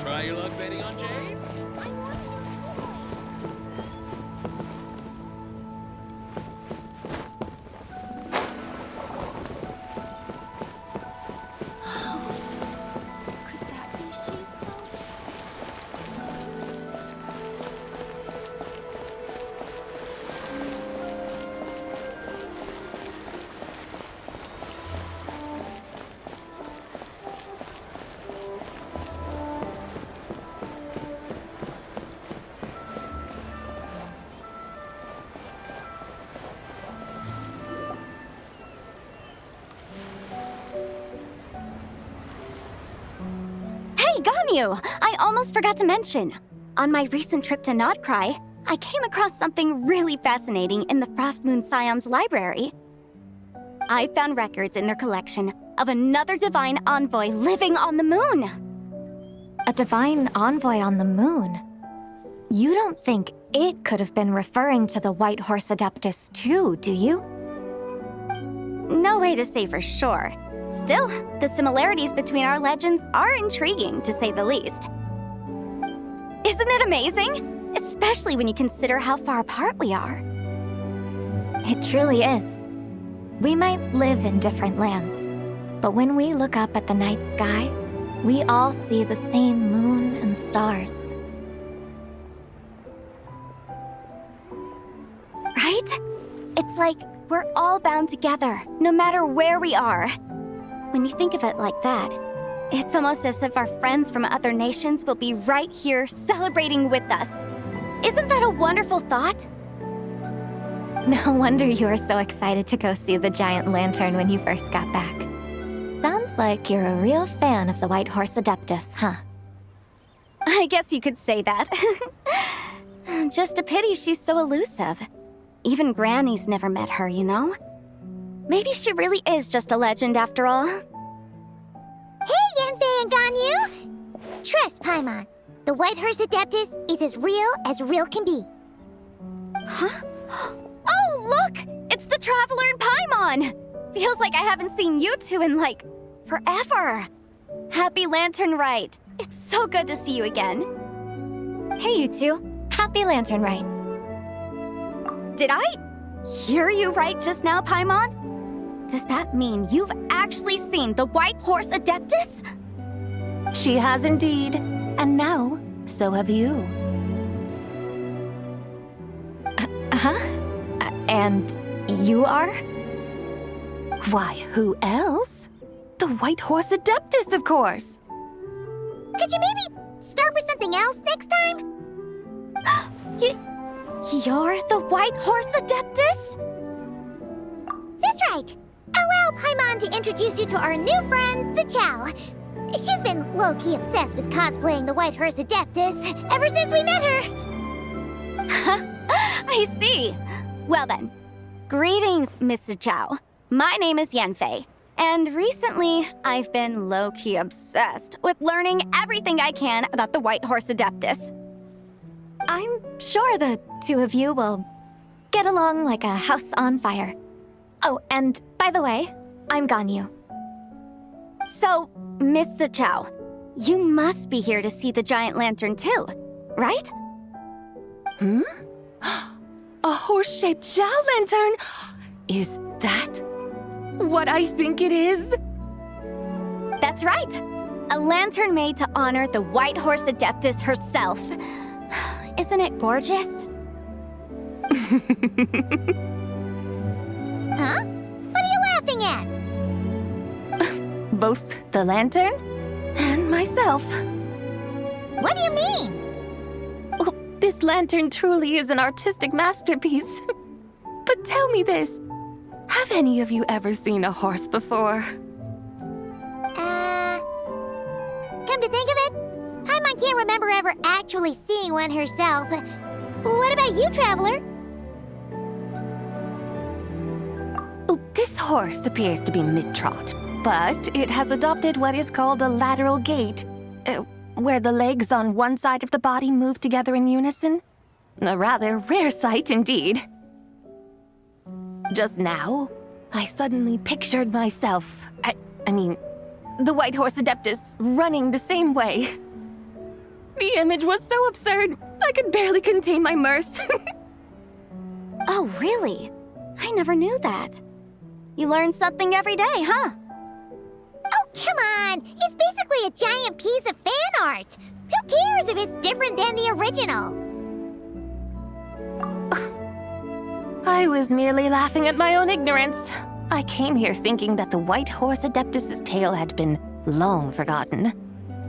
Try your luck betting on Jade? Ganyu! I almost forgot to mention. On my recent trip to Notcry, I came across something really fascinating in the Frostmoon Scion's library. I found records in their collection of another divine envoy living on the moon. A divine envoy on the moon? You don't think it could have been referring to the White Horse Adeptus too, do you? No way to say for sure. Still, the similarities between our legends are intriguing, to say the least. Isn't it amazing? Especially when you consider how far apart we are. It truly is. We might live in different lands, but when we look up at the night sky, we all see the same moon and stars. Right? It's like we're all bound together, no matter where we are. When you think of it like that, it's almost as if our friends from other nations will be right here celebrating with us. Isn't that a wonderful thought? No wonder you were so excited to go see the giant lantern when you first got back. Sounds like you're a real fan of the White Horse Adeptus, huh? I guess you could say that. Just a pity she's so elusive. Even Granny's never met her, you know? Maybe she really is just a legend after all. Hey, Yanfei and Ganyu! Trust, Paimon. The White Horse Adeptus is as real can be. Huh? Oh, look! It's the Traveler and Paimon! Feels like I haven't seen you two in, like, forever. Happy Lantern Rite. It's so good to see you again. Hey, you two. Happy Lantern Rite. Did I hear you right just now, Paimon? Does that mean you've actually seen the White Horse Adeptus? She has indeed. And now, so have you. And you are? Why, who else? The White Horse Adeptus, of course. Could you maybe start with something else next time? You're the White Horse Adeptus? That's right. Allow Paimon to introduce you to our new friend, Zichao. She's been low-key obsessed with cosplaying the White Horse Adeptus ever since we met her. I see. Well then, greetings, Miss Zichao. My name is Yanfei, and recently I've been low-key obsessed with learning everything I can about the White Horse Adeptus. I'm sure the two of you will get along like a house on fire. Oh, and by the way, I'm Ganyu. So, Miss Zichao, you must be here to see the giant lantern too, right? A horse-shaped Zhao lantern? Is that what I think it is? That's right. A lantern made to honor the White Horse Adeptus herself. Isn't it gorgeous? Huh? What are you laughing at? Both the lantern and myself. What do you mean? Oh, this lantern truly is an artistic masterpiece. But tell me this, have any of you ever seen a horse before? Come to think of it, Paimon can't remember ever actually seeing one herself. What about you, Traveler? Oh, this horse appears to be mid-trot, but it has adopted what is called a lateral gait, where the legs on one side of the body move together in unison. A rather rare sight indeed. Just now, I suddenly pictured myself, I mean, the White Horse Adeptus running the same way. The image was so absurd, I could barely contain my mirth. Oh, really? I never knew that. You learn something every day, huh? Oh, come on! It's basically a giant piece of fan art! Who cares if it's different than the original? I was merely laughing at my own ignorance. I came here thinking that the White Horse Adeptus's tale had been long forgotten.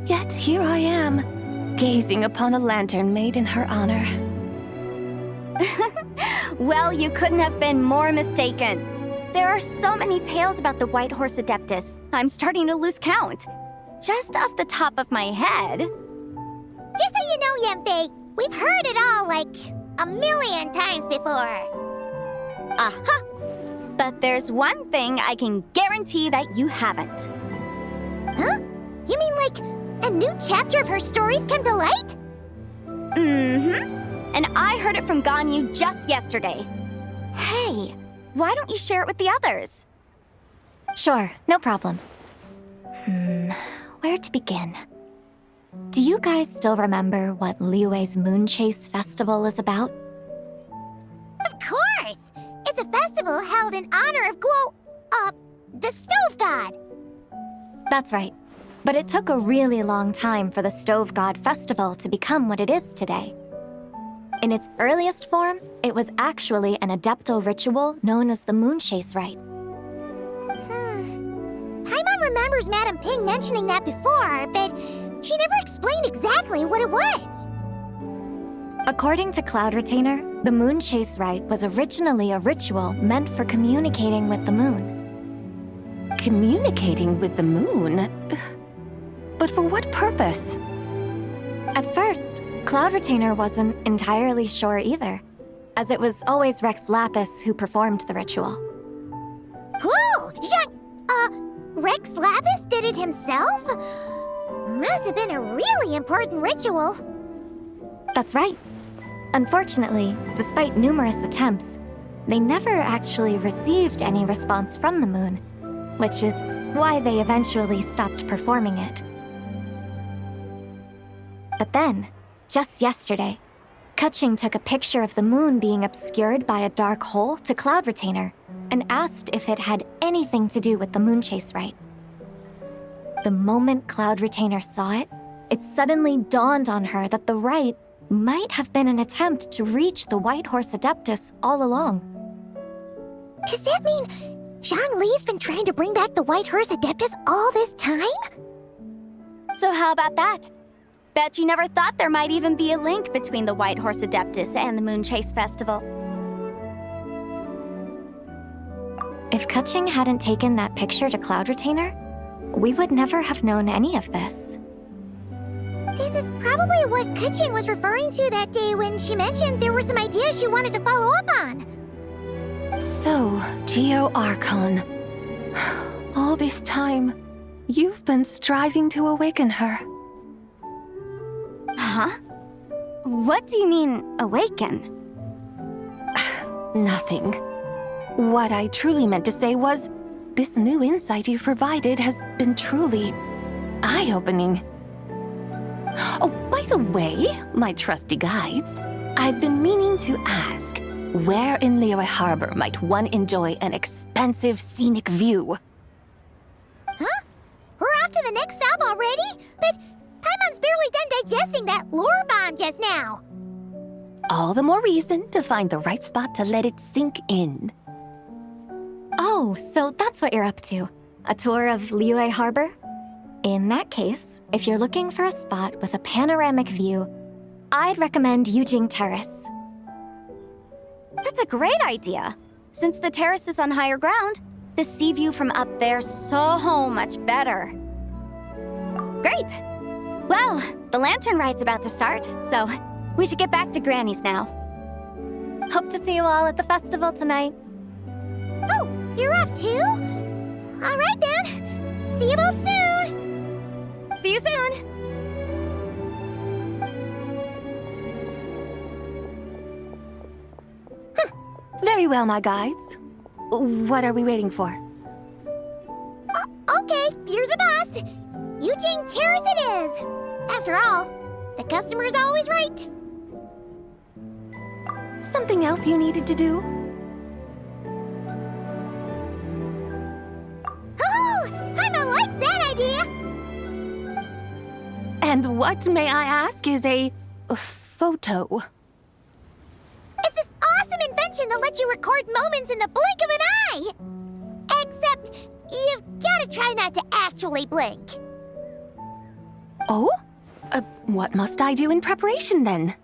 Yet here I am, gazing upon a lantern made in her honor. Well, you couldn't have been more mistaken. There are so many tales about the White Horse Adeptus, I'm starting to lose count. Just off the top of my head... Just so you know, Yanfei, we've heard it all like a million times before. Aha! But there's one thing I can guarantee that you haven't. Huh? You mean like a new chapter of her stories come to light? Mm-hmm. And I heard it from Ganyu just yesterday. Hey, why don't you share it with the others? Sure, no problem. Where to begin? Do you guys still remember what Liyue's Moon Chase Festival is about? Of course! It's a festival held in honor of the Stove God. That's right. But it took a really long time for the Stove God Festival to become what it is today. In its earliest form, it was actually an adeptal ritual known as the Moon Chase Rite. Paimon remembers Madame Ping mentioning that before, but she never explained exactly what it was. According to Cloud Retainer, the Moon Chase Rite was originally a ritual meant for communicating with the moon. Communicating with the moon? But for what purpose? At first, Cloud Retainer wasn't entirely sure either, as it was always Rex Lapis who performed the ritual. Whoa! Rex Lapis did it himself? Must have been a really important ritual. That's right. Unfortunately, despite numerous attempts, they never actually received any response from the moon, which is why they eventually stopped performing it. But then, just yesterday, Kaching took a picture of the moon being obscured by a dark hole to Cloud Retainer and asked if it had anything to do with the Moon Chase Rite. The moment Cloud Retainer saw it, it suddenly dawned on her that the rite might have been an attempt to reach the White Horse Adeptus all along. Does that mean Zhongli's been trying to bring back the White Horse Adeptus all this time? So how about that? Bet you never thought there might even be a link between the White Horse Adeptus and the Moon Chase Festival. If Kaching hadn't taken that picture to Cloud Retainer, we would never have known any of this. This is probably what Kaching was referring to that day when she mentioned there were some ideas she wanted to follow up on. So, Geo Archon. All this time, you've been striving to awaken her. Huh? What do you mean, awaken? Nothing. What I truly meant to say was, this new insight you've provided has been truly eye-opening. Oh, by the way, my trusty guides, I've been meaning to ask, where in Liyue Harbor might one enjoy an expensive scenic view? Huh? We're off to the next stop already? But Paimon's barely done digesting that lore bomb just now. All the more reason to find the right spot to let it sink in. Oh, so that's what you're up to. A tour of Liyue Harbor? In that case, if you're looking for a spot with a panoramic view, I'd recommend Yujing Terrace. That's a great idea. Since the terrace is on higher ground, the sea view from up there's so much better. Great! Well, the lantern ride's about to start, so we should get back to Granny's now. Hope to see you all at the festival tonight. Oh, you're off too? All right then. See you both soon. See you soon! Very well, my guides. What are we waiting for? Okay, you're the boss. Yujing Terrace it is. After all, the customer's always right. Something else you needed to do? Oh, Paimon likes that idea. And what, may I ask, is a photo? It's this awesome invention that lets you record moments in the blink of an eye. Except, you've gotta try not to actually blink. Oh? What must I do in preparation then?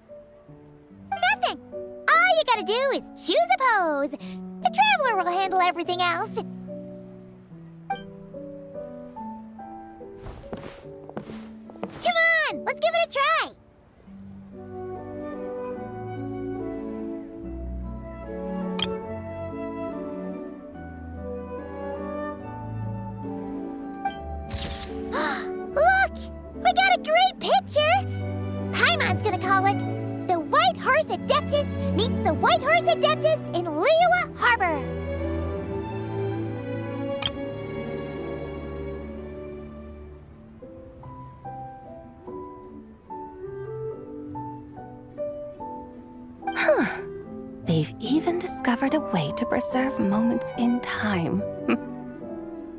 Nothing. All you gotta do is choose a pose. The Traveler will handle everything else. Come on, let's give it a try. Look! We got a great picture! Paimon's gonna call it The White Horse Adeptus Meets the White Horse Adeptus in Liyue Harbor. They've even discovered a way to preserve moments in time.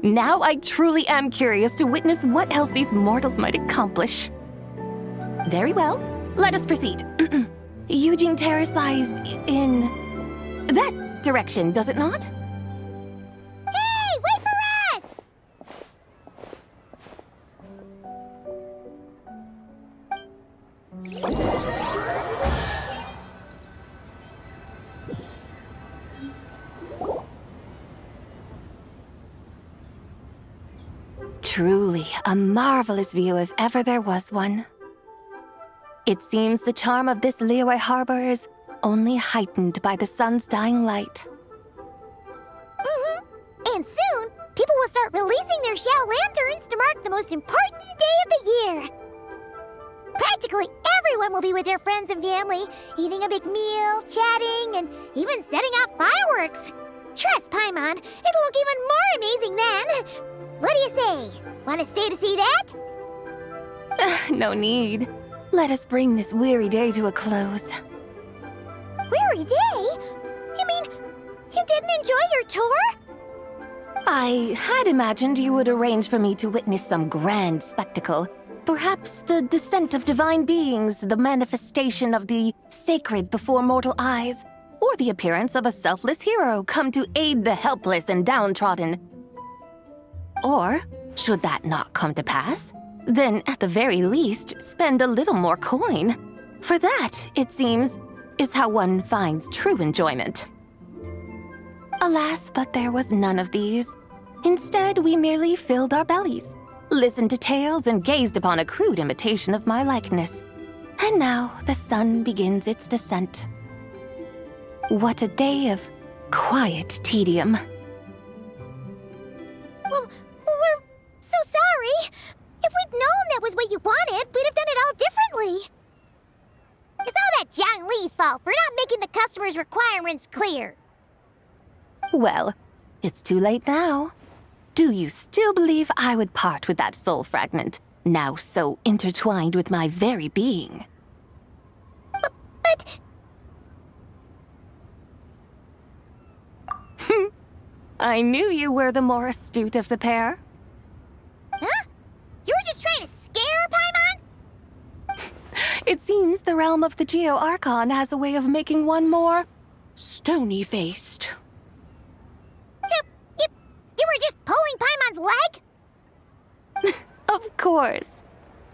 Now I truly am curious to witness what else these mortals might accomplish. Very well, let us proceed. Eugene Terrace lies in that direction, does it not? Hey, wait for us! Truly a marvelous view if ever there was one. It seems the charm of this Liyue harbor is only heightened by the sun's dying light. And soon, people will start releasing their Xiao lanterns to mark the most important day of the year. Practically everyone will be with their friends and family, eating a big meal, chatting, and even setting off fireworks. Trust Paimon, it'll look even more amazing then. What do you say? Want to stay to see that? No need. Let us bring this weary day to a close. Weary day? You mean, you didn't enjoy your tour? I had imagined you would arrange for me to witness some grand spectacle. Perhaps the descent of divine beings, the manifestation of the sacred before mortal eyes, or the appearance of a selfless hero come to aid the helpless and downtrodden. Or, should that not come to pass, then at the very least spend a little more coin. For that, it seems, is how one finds true enjoyment. Alas, but there was none of these. Instead, we merely filled our bellies, listened to tales, and gazed upon a crude imitation of my likeness. And now the sun begins its descent. What a day of quiet tedium. Well, we're so sorry. If we'd known that was what you wanted, we'd have done it all differently. It's all that Zhang Li's fault for not making the customer's requirements clear. Well, it's too late now. Do you still believe I would part with that soul fragment, now so intertwined with my very being? But... I knew you were the more astute of the pair. Huh? You were just trying to scare Paimon? It seems the realm of the Geo Archon has a way of making one more stony-faced. So, you were just pulling Paimon's leg? Of course.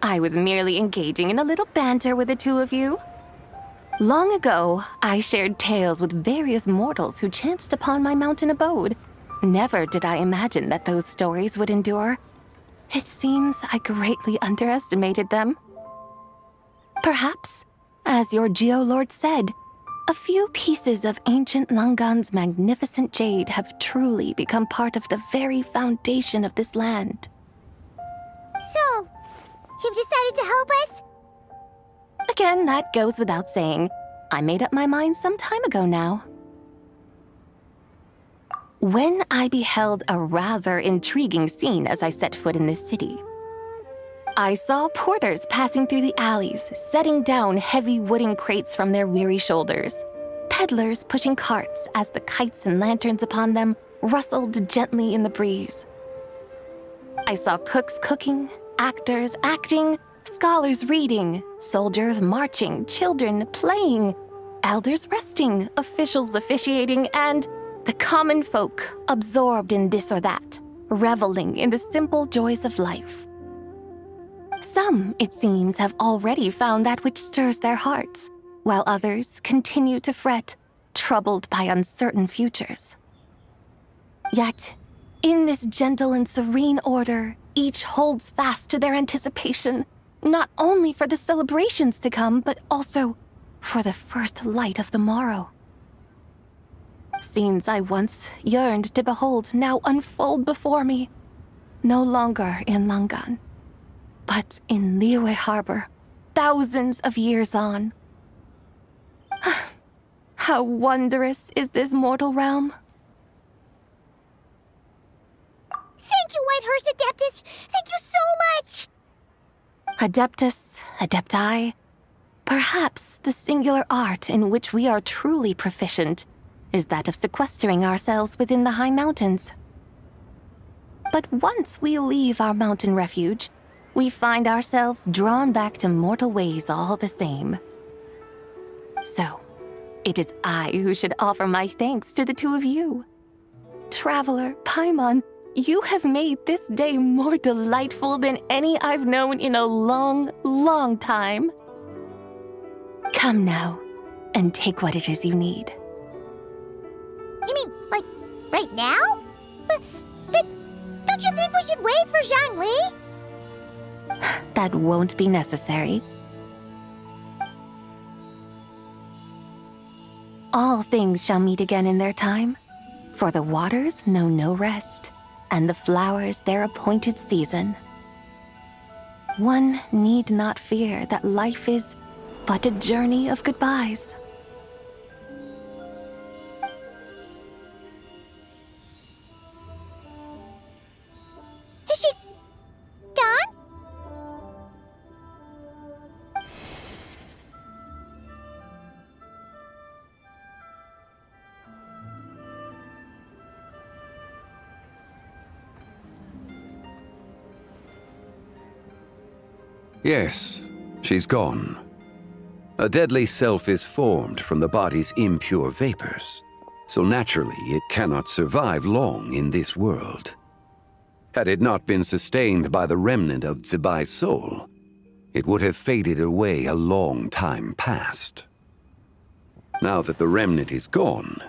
I was merely engaging in a little banter with the two of you. Long ago, I shared tales with various mortals who chanced upon my mountain abode. Never did I imagine that those stories would endure. It seems I greatly underestimated them. Perhaps, as your Geolord said, a few pieces of ancient Langan's magnificent jade have truly become part of the very foundation of this land. So, you've decided to help us? Again, that goes without saying. I made up my mind some time ago now. When I beheld a rather intriguing scene as I set foot in this city. I saw porters passing through the alleys, setting down heavy wooden crates from their weary shoulders. Peddlers pushing carts as the kites and lanterns upon them rustled gently in the breeze. I saw cooks cooking, actors acting, scholars reading, soldiers marching, children playing, elders resting, officials officiating, and the common folk absorbed in this or that, reveling in the simple joys of life. Some, it seems, have already found that which stirs their hearts, while others continue to fret, troubled by uncertain futures. Yet, in this gentle and serene order, each holds fast to their anticipation, not only for the celebrations to come, but also for the first light of the morrow. Scenes I once yearned to behold now unfold before me, no longer in Langan, but in Liyue Harbor, thousands of years on. How wondrous is this mortal realm! Thank you, Whitehurst Adeptus! Thank you so much! Adeptus, Adepti, perhaps the singular art in which we are truly proficient is that of sequestering ourselves within the high mountains. But once we leave our mountain refuge, we find ourselves drawn back to mortal ways all the same. So, it is I who should offer my thanks to the two of you. Traveler, Paimon, you have made this day more delightful than any I've known in a long, long time. Come now, and take what it is you need. You mean, like, right now? But don't you think we should wait for Zhangli? That won't be necessary. All things shall meet again in their time, for the waters know no rest, and the flowers their appointed season. One need not fear that life is but a journey of goodbyes. Is she gone? Yes, she's gone. A deadly self is formed from the body's impure vapors, so naturally it cannot survive long in this world. Had it not been sustained by the remnant of Zibai's soul, it would have faded away a long time past. Now that the remnant is gone,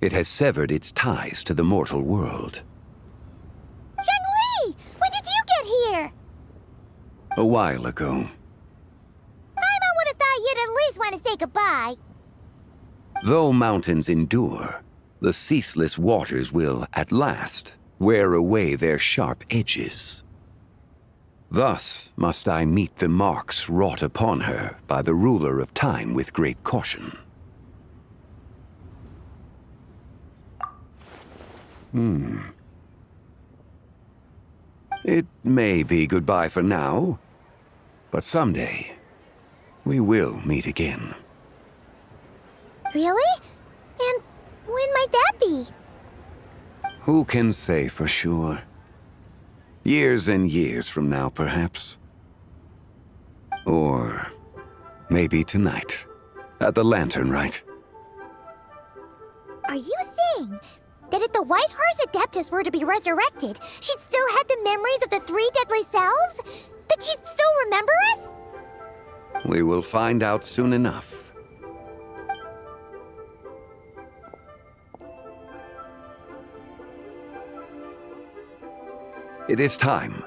it has severed its ties to the mortal world. Zhangli! When did you get here? A while ago. Paimon would have thought you'd at least want to say goodbye. Though mountains endure, the ceaseless waters will, at last, wear away their sharp edges. Thus must I meet the marks wrought upon her by the ruler of time with great caution. It may be goodbye for now, but someday we will meet again. Really? And when might that be? Who can say for sure? Years and years from now, perhaps. Or maybe tonight, at the Lanternlit. Are you saying that if the White Horse Adeptus were to be resurrected, she'd still have the memories of the three deadly selves? That she'd still remember us? We will find out soon enough. It is time.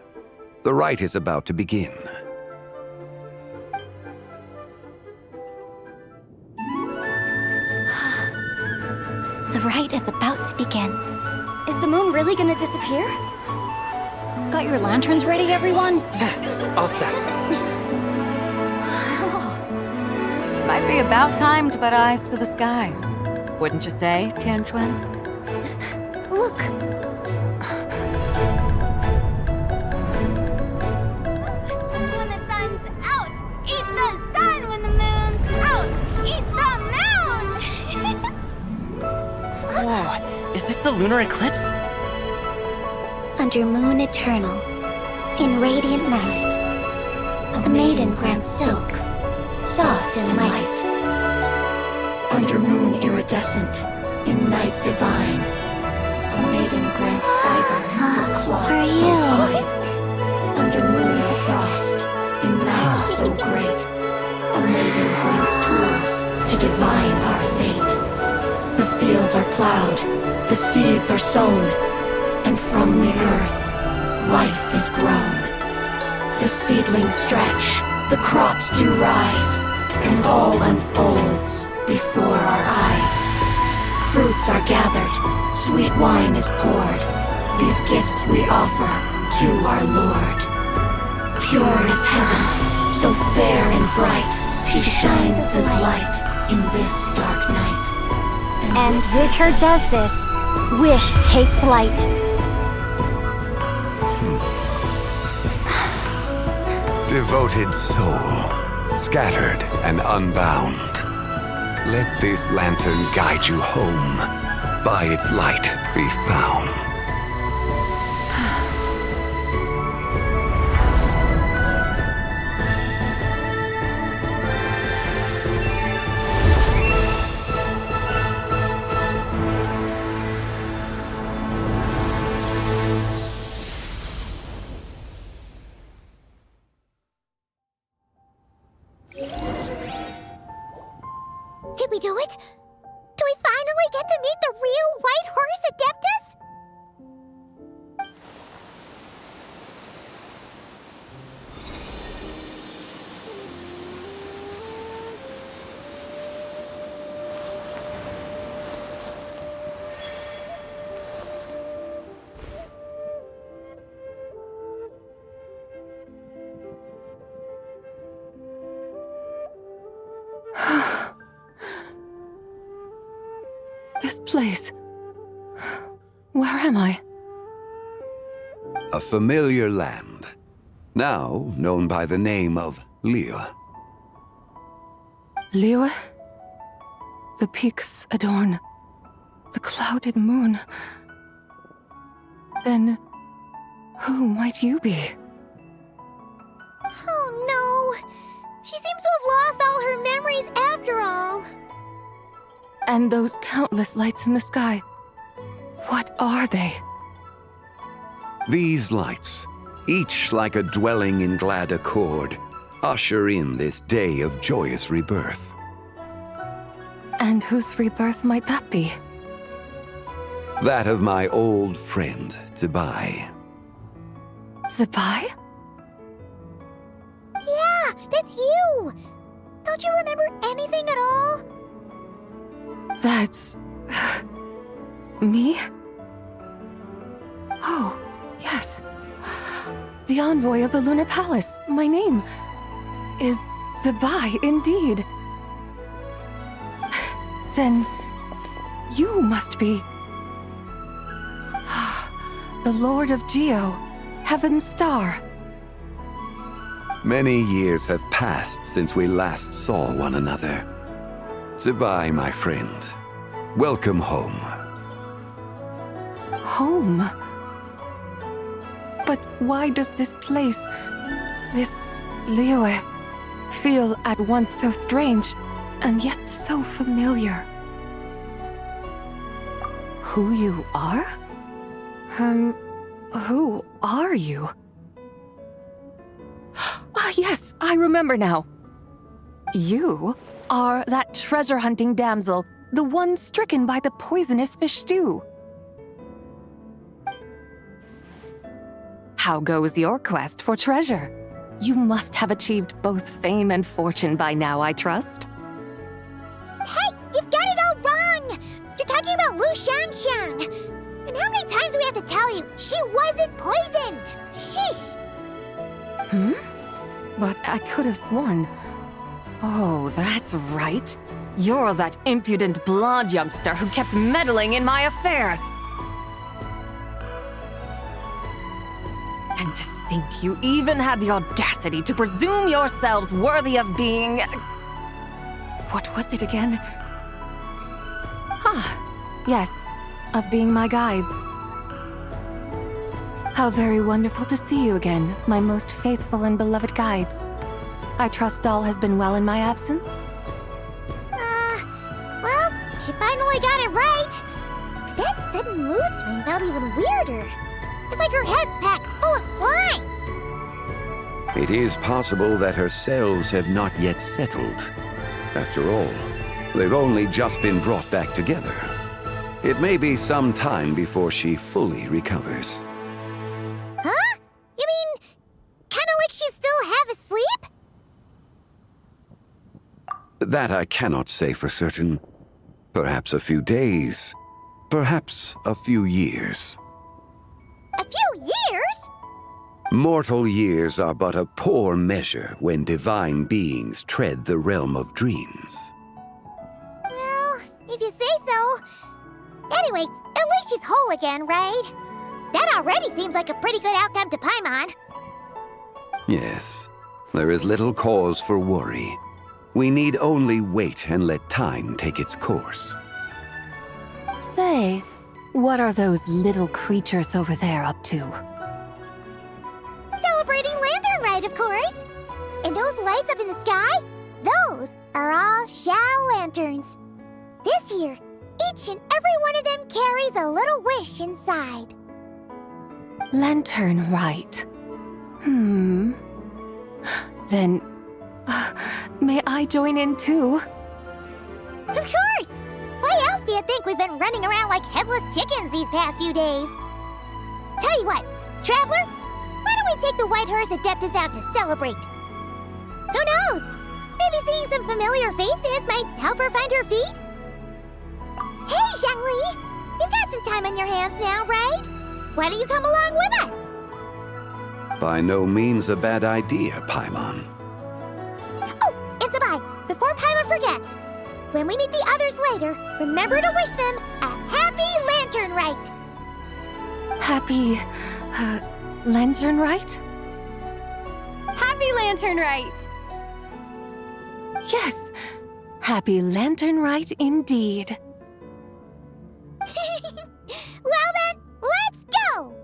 The rite is about to begin. The rite is about to begin. Is the moon really gonna disappear? Got your lanterns ready, everyone? All set. Might be about time to put eyes to the sky. Wouldn't you say, Tianchuan? Look! When the sun's out, eat the sun. When the moon's out, eat the moon. Whoa, is this the lunar eclipse? Under moon eternal, in radiant night, a maiden grants silk, soft and light. Under moon iridescent, in night divine, a maiden grants fiber for cloth For so you. fine. Under moon of frost, in night so great, a maiden grants tools to divine our fate. The fields are plowed, the seeds are sown, and from the earth, life is grown. The seedlings stretch, the crops do rise, and all unfolds before our eyes. Fruits are gathered, sweet wine is poured. These gifts we offer to our Lord. Pure is heaven, so fair and bright, she shines as light in this dark night. And with her does this, wish take flight. Devoted soul, scattered and unbound. Let this lantern guide you home. By its light be found. we do it? Do we finally get to meet the real White Horse Adeptus? This place. Where am I? A familiar land, now known by the name of Liyue. Liyue? The peaks adorn the clouded moon. Then, who might you be? Oh no! She seems to have lost all her memories after all. And those countless lights in the sky, what are they? These lights, each like a dwelling in glad accord, usher in this day of joyous rebirth. And whose rebirth might that be? That of my old friend, Zibai. Zibai? Yeah, that's you! Don't you remember anything at all? That's... me? Oh, yes. The envoy of the Lunar Palace. My name is Zibai, indeed. Then you must be... the Lord of Geo, Heaven's Star. Many years have passed since we last saw one another. Zibai, my friend. Welcome home. Home? But why does this place, this Liyue, feel at once so strange and yet so familiar? Who you are? Who are you? Ah, yes, I remember now. You are that treasure-hunting damsel, the one stricken by the poisonous fish stew. How goes your quest for treasure? You must have achieved both fame and fortune by now, I trust. Hey, you've got it all wrong! You're talking about Lu Xiangxiang! And how many times do we have to tell you? She wasn't poisoned! Sheesh! But I could have sworn... Oh, that's right. You're that impudent blonde youngster who kept meddling in my affairs. And to think you even had the audacity to presume yourselves worthy of being... What was it again? Yes, of being my guides. How very wonderful to see you again, my most faithful and beloved guides. I trust all has been well in my absence? Well, she finally got it right. But that sudden mood swing felt even weirder. It's like her head's packed full of slimes. It is possible that her cells have not yet settled. After all, they've only just been brought back together. It may be some time before she fully recovers. Huh? You mean, kinda like she's still half asleep? That I cannot say for certain. Perhaps a few days, perhaps a few years. A few years? Mortal years are but a poor measure when divine beings tread the realm of dreams. Well, if you say so. Anyway, at least she's whole again, right? That already seems like a pretty good outcome to Paimon. Yes, there is little cause for worry. We need only wait and let time take its course. Say, what are those little creatures over there up to? Celebrating Lanternlit, of course. And those lights up in the sky? Those are all Xiao lanterns. This year, each and every one of them carries a little wish inside. Lanternlit. Then, may I join in too? Of course! Why else do you think we've been running around like headless chickens these past few days? Tell you what, Traveler, why don't we take the White Horse Adeptus out to celebrate? Who knows? Maybe seeing some familiar faces might help her find her feet? Hey, Xiangli! You've got some time on your hands now, right? Why don't you come along with us? By no means a bad idea, Paimon. Oh, and Sabai, before Paimon forgets, when we meet the others later, remember to wish them a happy lantern rite. Happy, lantern rite? Happy Lantern Rite! Yes, happy lantern rite indeed. Well then, let's go!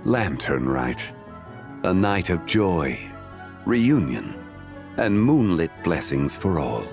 Lantern Rite. A night of joy, reunion, and moonlit blessings for all.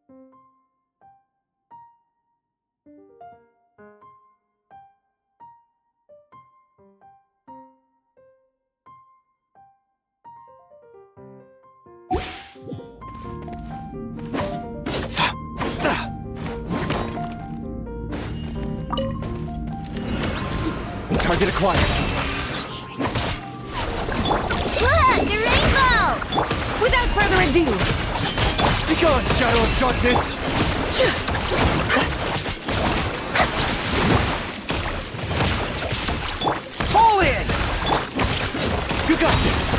Target acquired. Look, a rainbow! Without further ado, Be gone, shadow of darkness! Fall in! You got this!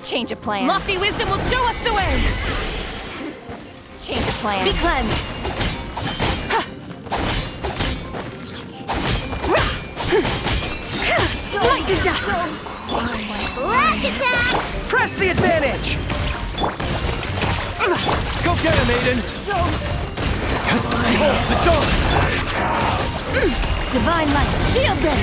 change of plan. Lofty wisdom will show us the way! Change of plan. Be cleansed! Light to dust! Flash attack! Press the advantage! Go get him, Aiden! Behold the dawn! Divine light, shield them!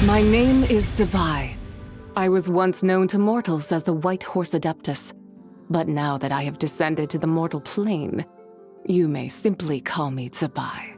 My name is Zabai. I was once known to mortals as the White Horse Adeptus, but now that I have descended to the mortal plane, you may simply call me Zabai.